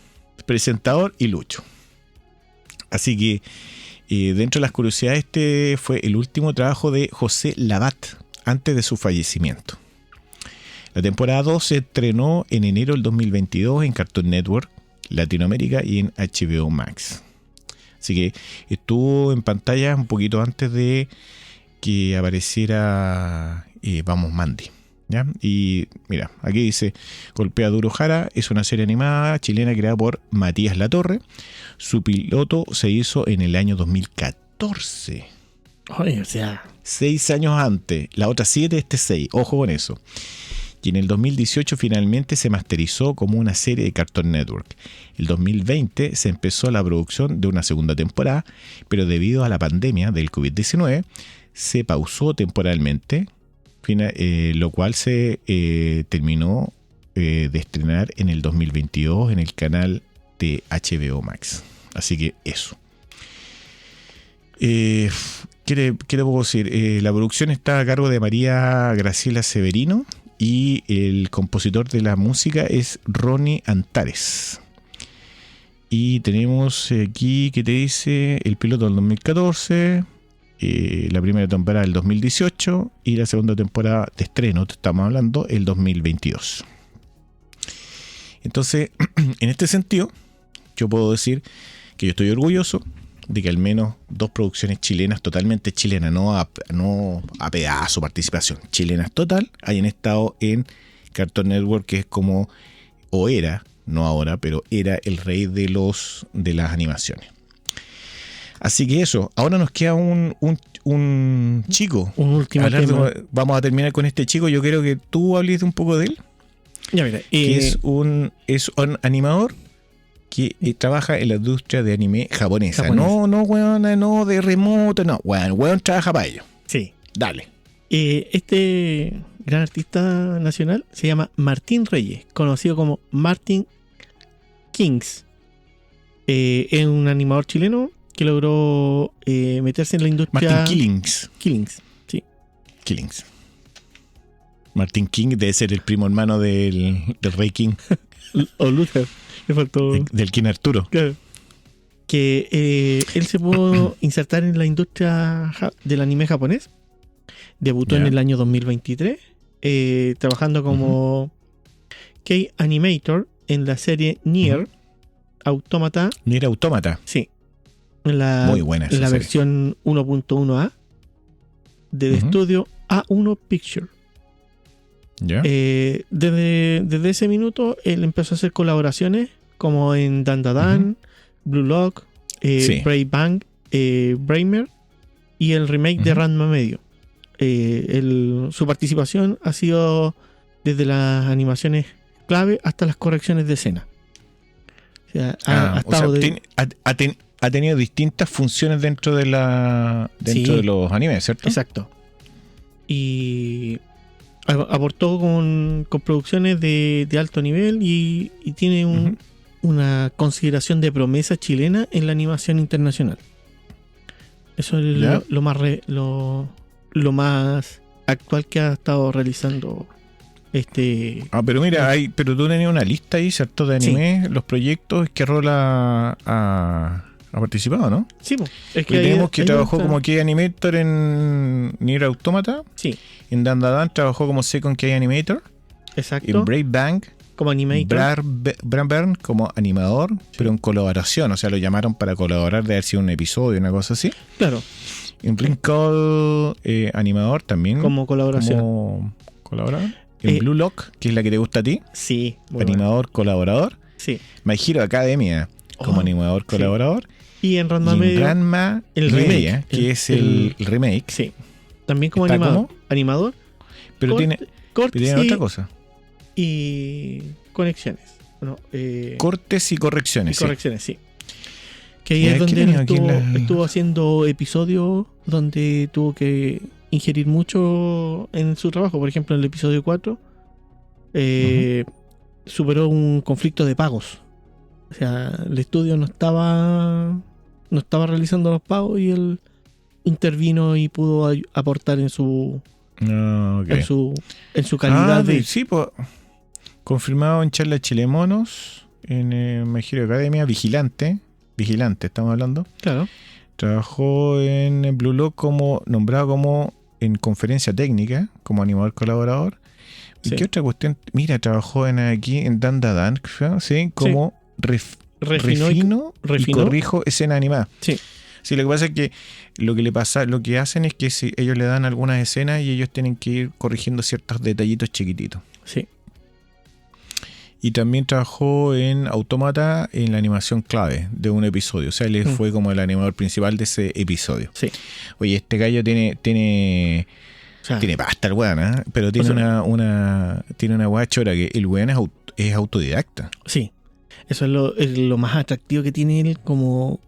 presentador y Lucho. Así que dentro de las curiosidades, este fue el último trabajo de José Labat antes de su fallecimiento. La temporada 2 se estrenó en enero del 2022 en Cartoon Network, Latinoamérica y en HBO Max. Así que estuvo en pantalla un poquito antes de que apareciera Vamos Mandy. ¿Ya? Y mira, aquí dice Golpea Duro Jara es una serie animada chilena creada por Matías Latorre. Su piloto se hizo en el año 2014. Oye, o sea, 6 años antes. La otra 7, este 6. Ojo con eso. Y en el 2018 finalmente se masterizó como una serie de Cartoon Network. El 2020 se empezó la producción de una segunda temporada, pero debido a la pandemia del COVID-19 se pausó temporalmente, lo cual se terminó de estrenar en el 2022 en el canal de HBO Max. Así que eso. ¿Qué le puedo decir? La producción está a cargo de María Graciela Severino y el compositor de la música es Ronnie Antares. Y tenemos aquí que te dice el piloto del 2014, la primera temporada del 2018 y la segunda temporada de estreno, te estamos hablando, el 2022. Entonces, en este sentido, yo puedo decir que yo estoy orgulloso de que al menos 2 producciones chilenas, totalmente chilenas, no a pedazo, participación, chilenas total, hayan estado en Cartoon Network, que es como, o era, no ahora, pero era el rey de las animaciones. Así que eso, ahora nos queda un chico. Un último tema. Vamos a terminar con este chico, yo quiero que tú hables un poco de él. Ya mira, que es un animador que trabaja en la industria de anime japonesa. No, weón, no de remoto, no. Weón trabaja para ello. Sí. Dale. Este gran artista nacional se llama Martín Reyes, conocido como Martin Kings. Es un animador chileno que logró meterse en la industria. Martin Killings, sí. Killings. Martin King debe ser el primo hermano del Rey King. O Luther. Le faltó. Del King Arturo. Claro. Que él se pudo insertar en la industria del anime japonés. Debutó en el año 2023, trabajando como K-Animator en la serie Nier Automata. Nier Automata. Sí. En la, Muy buena esa en la serie. versión 1.1a del estudio A1 Picture. ¿Ya? Desde ese minuto él empezó a hacer colaboraciones como en Dan Da Dan, Blue Lock, Sí. Brave Bang, Bramer y el remake de Ranma Medio. Su participación ha sido desde las animaciones clave hasta las correcciones de escena. O sea, ha tenido distintas funciones dentro de los animes, ¿cierto? Exacto. Y aportó con producciones de alto nivel y tiene una consideración de promesa chilena en la animación internacional. Eso es lo más actual que ha estado realizando pero mira, pero tú tenías una lista ahí, ¿cierto? De anime, los proyectos que Rola ha participado, ¿no? Sí, es que tenemos que trabajó como Key Animator en Nier Automata. Sí. En Dan Da Dan trabajó como Second Key Animator. Exacto. En Brave Bang como animator. Bram como animador, pero en colaboración, o sea, lo llamaron para colaborar de haber sido un episodio, una cosa así. Claro. En Wrinkle animador también. Como colaboración. Como colaborador. En Blue Lock, que es la que te gusta a ti. Sí. Animador, colaborador. Sí. My Hero Academia como animador, colaborador. Y en Ranma Medio. Ranma el remake. Que es el remake. Sí. También como animador. Pero tiene otra cosa. Y conexiones. Cortes y correcciones. Sí. Que ahí es donde él estuvo haciendo episodios donde tuvo que ingerir mucho en su trabajo. Por ejemplo, en el episodio 4 superó un conflicto de pagos. O sea, el estudio no estaba realizando los pagos y él intervino y pudo aportar en su calidad de... Sí, pues, confirmado en Charla Chilemonos, en My Hero Academia, Vigilante, estamos hablando. Claro. Trabajó en Blue Lock nombrado como en conferencia técnica, como animador colaborador. ¿Y qué otra cuestión? Mira, trabajó aquí en Dan Da Dan, ¿sí? Como refino y corrijo escena animada. Sí. Sí, lo que pasa es que lo que hacen es que ellos le dan algunas escenas y ellos tienen que ir corrigiendo ciertos detallitos chiquititos. Sí. Y también trabajó en Automata en la animación clave de un episodio. O sea, él fue como el animador principal de ese episodio. Sí. Oye, este gallo tiene pasta el weón, ¿eh? Pero tiene una weá chora que el weón es autodidacta. Sí. Eso es lo más atractivo que tiene él como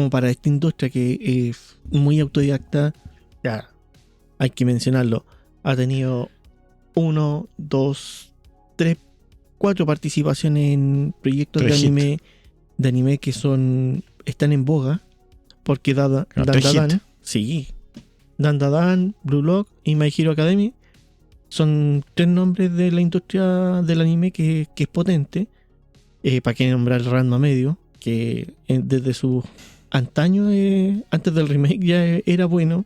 para esta industria, que es muy autodidacta. Ya, hay que mencionarlo. Ha tenido 1, 2, 3, 4 participaciones en proyectos de anime que están en boga. Porque Dan Da Dan, Blue Lock y My Hero Academy son 3 nombres de la industria del anime que es potente. ¿Para qué nombrar el Ranma Medio? Que desde su antaño, antes del remake, ya era bueno.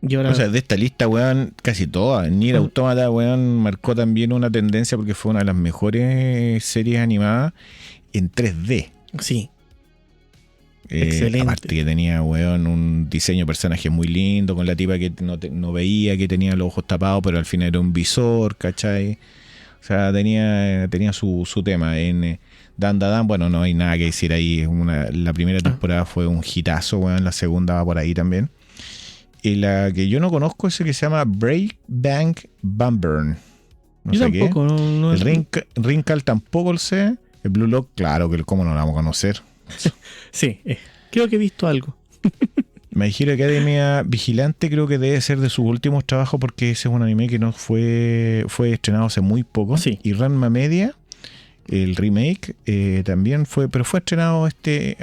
Y ahora... O sea, de esta lista, weón, casi toda. Nier Automata, weón, marcó también una tendencia porque fue una de las mejores series animadas en 3D. Sí. Excelente. Aparte que tenía, weón, un diseño de personaje muy lindo, con la tipa que no veía, que tenía los ojos tapados, pero al final era un visor, ¿cachai? O sea, tenía su tema. En Dan Da Dan, bueno, no hay nada que decir ahí. La primera temporada fue un hitazo, weón, la segunda va por ahí también. Y la que yo no conozco es el que se llama Break Bang Bamburn. No yo sé tampoco, qué. No, el Wrinkle tampoco lo sé. El Blue Lock, claro, que cómo no lo vamos a conocer. Sí, creo que he visto algo. My Hero Academia Vigilante creo que debe ser de sus últimos trabajos porque ese es un anime que no fue estrenado hace muy poco. Sí. Y Ranma Media, el remake, también fue estrenado a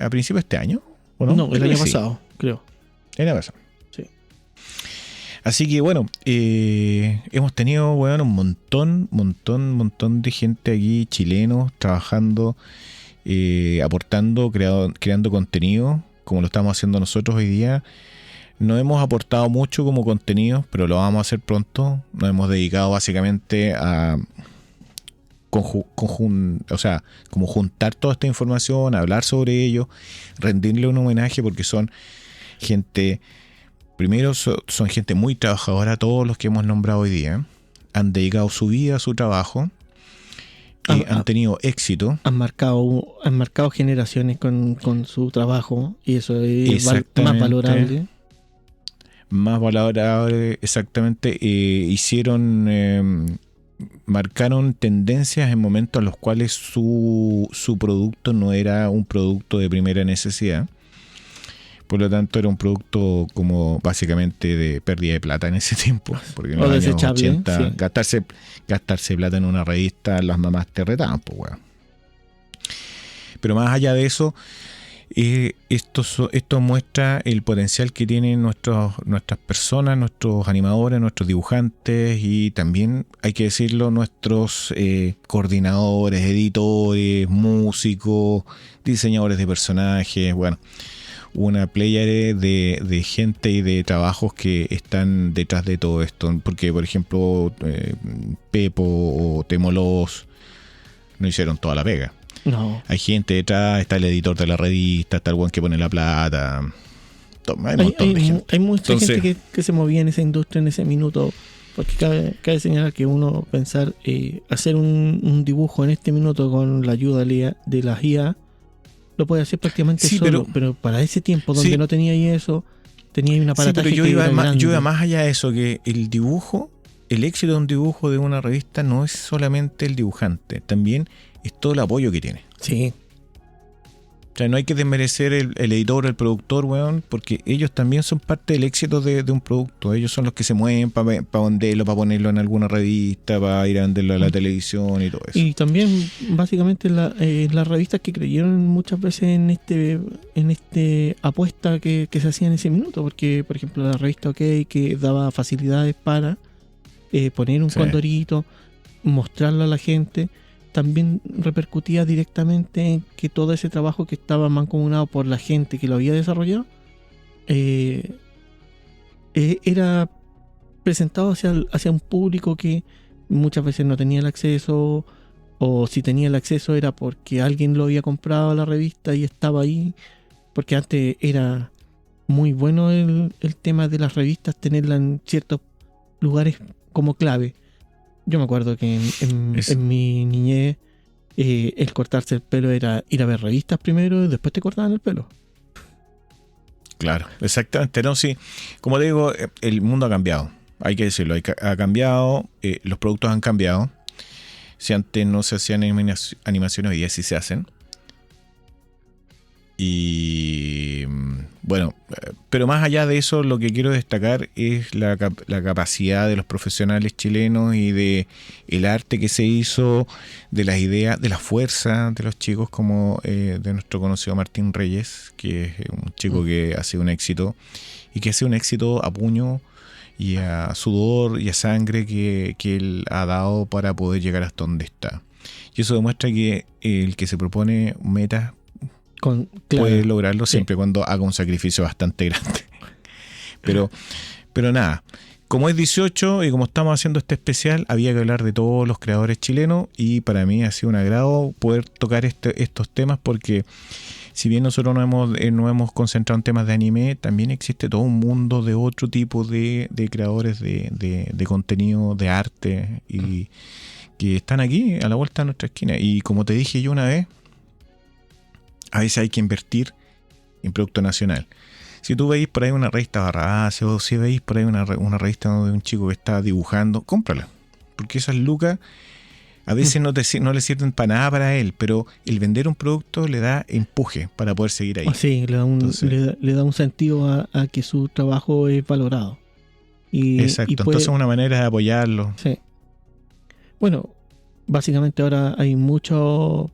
principios de este año, ¿o no? No, el año pasado, creo. El año pasado. Sí. Así que bueno, hemos tenido, bueno, un montón de gente aquí, chilenos, trabajando, aportando, creando contenido, como lo estamos haciendo nosotros hoy día. No hemos aportado mucho como contenido, pero lo vamos a hacer pronto. Nos hemos dedicado básicamente a o sea, como juntar toda esta información, hablar sobre ello, rendirle un homenaje porque son gente, primero son gente muy trabajadora, todos los que hemos nombrado hoy día, han dedicado su vida a su trabajo y han tenido éxito. Han marcado generaciones con su trabajo y eso es más valorable. Más valorable, exactamente. Marcaron tendencias en momentos en los cuales su producto no era un producto de primera necesidad. Por lo tanto, era un producto como básicamente de pérdida de plata en ese tiempo. Porque en los años 80, sí. gastarse plata en una revista, las mamás te retaban, pues, weón. Pero más allá de eso, esto muestra el potencial que tienen nuestras personas, nuestros animadores, nuestros dibujantes y también, hay que decirlo, nuestros coordinadores, editores, músicos, diseñadores de personajes, bueno, una pléyade de gente y de trabajos que están detrás de todo esto, porque por ejemplo Pepo o Temolos no hicieron toda la pega. No. Hay gente detrás, está el editor de la revista, está el buen que pone la plata. Hay un montón de gente. Hay mucha gente que se movía en esa industria en ese minuto. Porque cabe señalar que uno pensar hacer un dibujo en este minuto con la ayuda de la IA lo puede hacer prácticamente solo. Pero para ese tiempo donde no tenía eso, tenía una aparataje. Sí, pero yo iba más allá de eso, que el dibujo, el éxito de un dibujo de una revista no es solamente el dibujante, también es todo el apoyo que tiene. Sí. O sea, no hay que desmerecer el editor, el productor, weón, porque ellos también son parte del éxito de un producto. Ellos son los que se mueven para venderlo, para ponerlo en alguna revista, para ir a venderlo a la televisión y todo eso. Y también, básicamente, las revistas que creyeron muchas veces en este apuesta que se hacía en ese minuto, porque, por ejemplo, la revista OK, que daba facilidades para poner un condorito, mostrarlo a la gente, también repercutía directamente en que todo ese trabajo que estaba mancomunado por la gente que lo había desarrollado era presentado hacia un público que muchas veces no tenía el acceso, o si tenía el acceso era porque alguien lo había comprado a la revista y estaba ahí, porque antes era muy bueno el tema de las revistas, tenerla en ciertos lugares como clave. Yo me acuerdo que en mi niñez el cortarse el pelo era ir a ver revistas primero y después te cortaban el pelo. Claro, exactamente. No, sí. Como te digo, el mundo ha cambiado. Hay que decirlo, ha cambiado, los productos han cambiado. Si antes no se hacían animaciones, hoy día sí se hacen. Y bueno, pero más allá de eso, lo que quiero destacar es la capacidad de los profesionales chilenos y de el arte que se hizo, de las ideas, de la fuerza de los chicos, como de nuestro conocido Martín Reyes, que es un chico que hace un éxito y que hace un éxito a puño y a sudor y a sangre que él ha dado para poder llegar hasta donde está. Y eso demuestra que el que se propone metas puede lograrlo siempre cuando haga un sacrificio bastante grande. Pero nada, como es 18 y como estamos haciendo este especial, había que hablar de todos los creadores chilenos y para mí ha sido un agrado poder tocar estos temas, porque si bien nosotros no hemos concentrado en temas de anime, también existe todo un mundo de otro tipo de creadores de contenido, de arte, y que están aquí a la vuelta de nuestra esquina. Y como te dije yo una vez, a veces hay que invertir en producto nacional. Si tú veis por ahí una revista Barrabás, o si veis por ahí una revista de un chico que está dibujando, cómprala. Porque esas lucas a veces no le sirven para nada para él, pero el vender un producto le da empuje para poder seguir ahí. Sí, le da un sentido a que su trabajo es valorado. Exacto, entonces es una manera de apoyarlo. Sí. Bueno, básicamente ahora hay mucho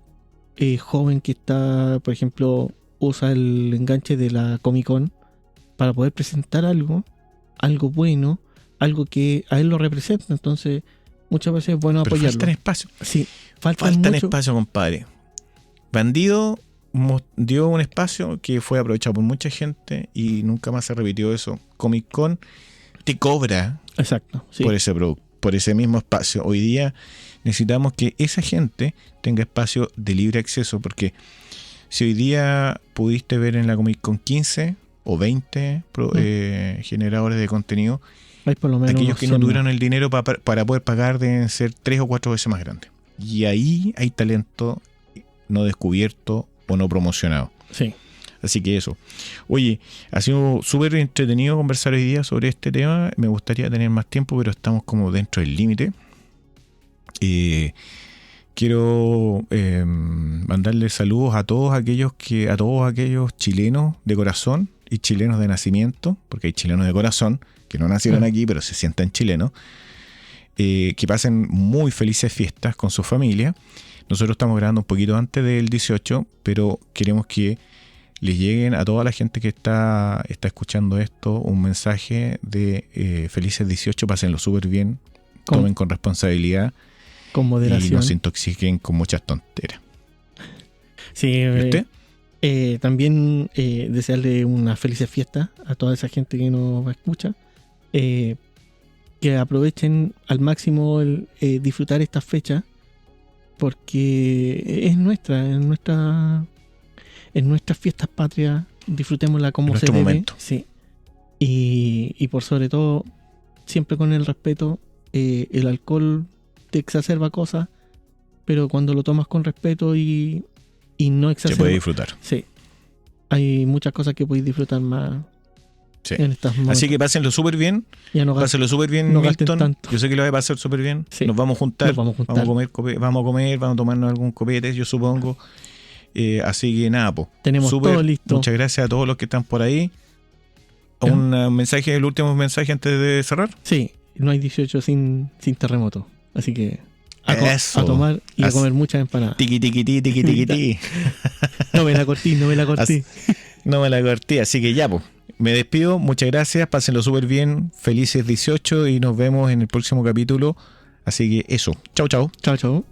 joven que está, por ejemplo, usa el enganche de la Comic Con para poder presentar algo bueno, algo que a él lo representa. Entonces, muchas veces es bueno apoyarlo. Faltan espacio. Sí, faltan espacio, compadre. Bandido dio un espacio que fue aprovechado por mucha gente y nunca más se repitió eso. Comic Con te cobra por ese producto. por ese mismo espacio. Hoy día necesitamos que esa gente tenga espacio de libre acceso, porque si hoy día pudiste ver en la Comic Con 15 o 20 generadores de contenido, hay por lo menos aquellos que no tuvieron el dinero para poder pagar deben ser 3 o 4 veces más grandes. Y ahí hay talento no descubierto o no promocionado. Sí. Así que eso. Oye, ha sido súper entretenido conversar hoy día sobre este tema. Me gustaría tener más tiempo, pero estamos como dentro del límite. Quiero mandarle saludos a todos aquellos chilenos de corazón y chilenos de nacimiento, porque hay chilenos de corazón que no nacieron aquí, pero se sientan chilenos. Que pasen muy felices fiestas con su familia. Nosotros estamos grabando un poquito antes del 18, pero queremos que les lleguen a toda la gente que está escuchando esto un mensaje de felices 18, pásenlo súper bien, tomen con responsabilidad, con moderación, y no se intoxiquen con muchas tonteras. Sí, ¿usted? También desearle una feliz fiesta a toda esa gente que nos escucha, que aprovechen al máximo el disfrutar esta fecha, porque es en nuestras fiestas patrias, disfrutémosla como se debe. Momento. Sí. Y por sobre todo, siempre con el respeto. El alcohol te exacerba cosas, pero cuando lo tomas con respeto y no exacerba, se puede disfrutar. Sí. Hay muchas cosas que podéis disfrutar más. Sí. En estas momentos. Así que pásenlo súper bien. Pásenlo súper bien, no Milton. Yo sé que lo va a pasar súper bien. Sí. Nos vamos a juntar. Vamos a comer, vamos a tomarnos algún copete, yo supongo. Así que nada, pues. Tenemos todo listo. Muchas gracias a todos los que están por ahí. El último mensaje antes de cerrar. Sí, no hay 18 sin terremoto. Así que a tomar y a comer muchas empanadas. Tiqui, tiqui, tiqui, tiqui, tiqui. No me la corté. No me la corté, así que ya, pues. Me despido, muchas gracias, pásenlo súper bien, felices 18 y nos vemos en el próximo capítulo. Así que eso, chau, chau. Chau, chau.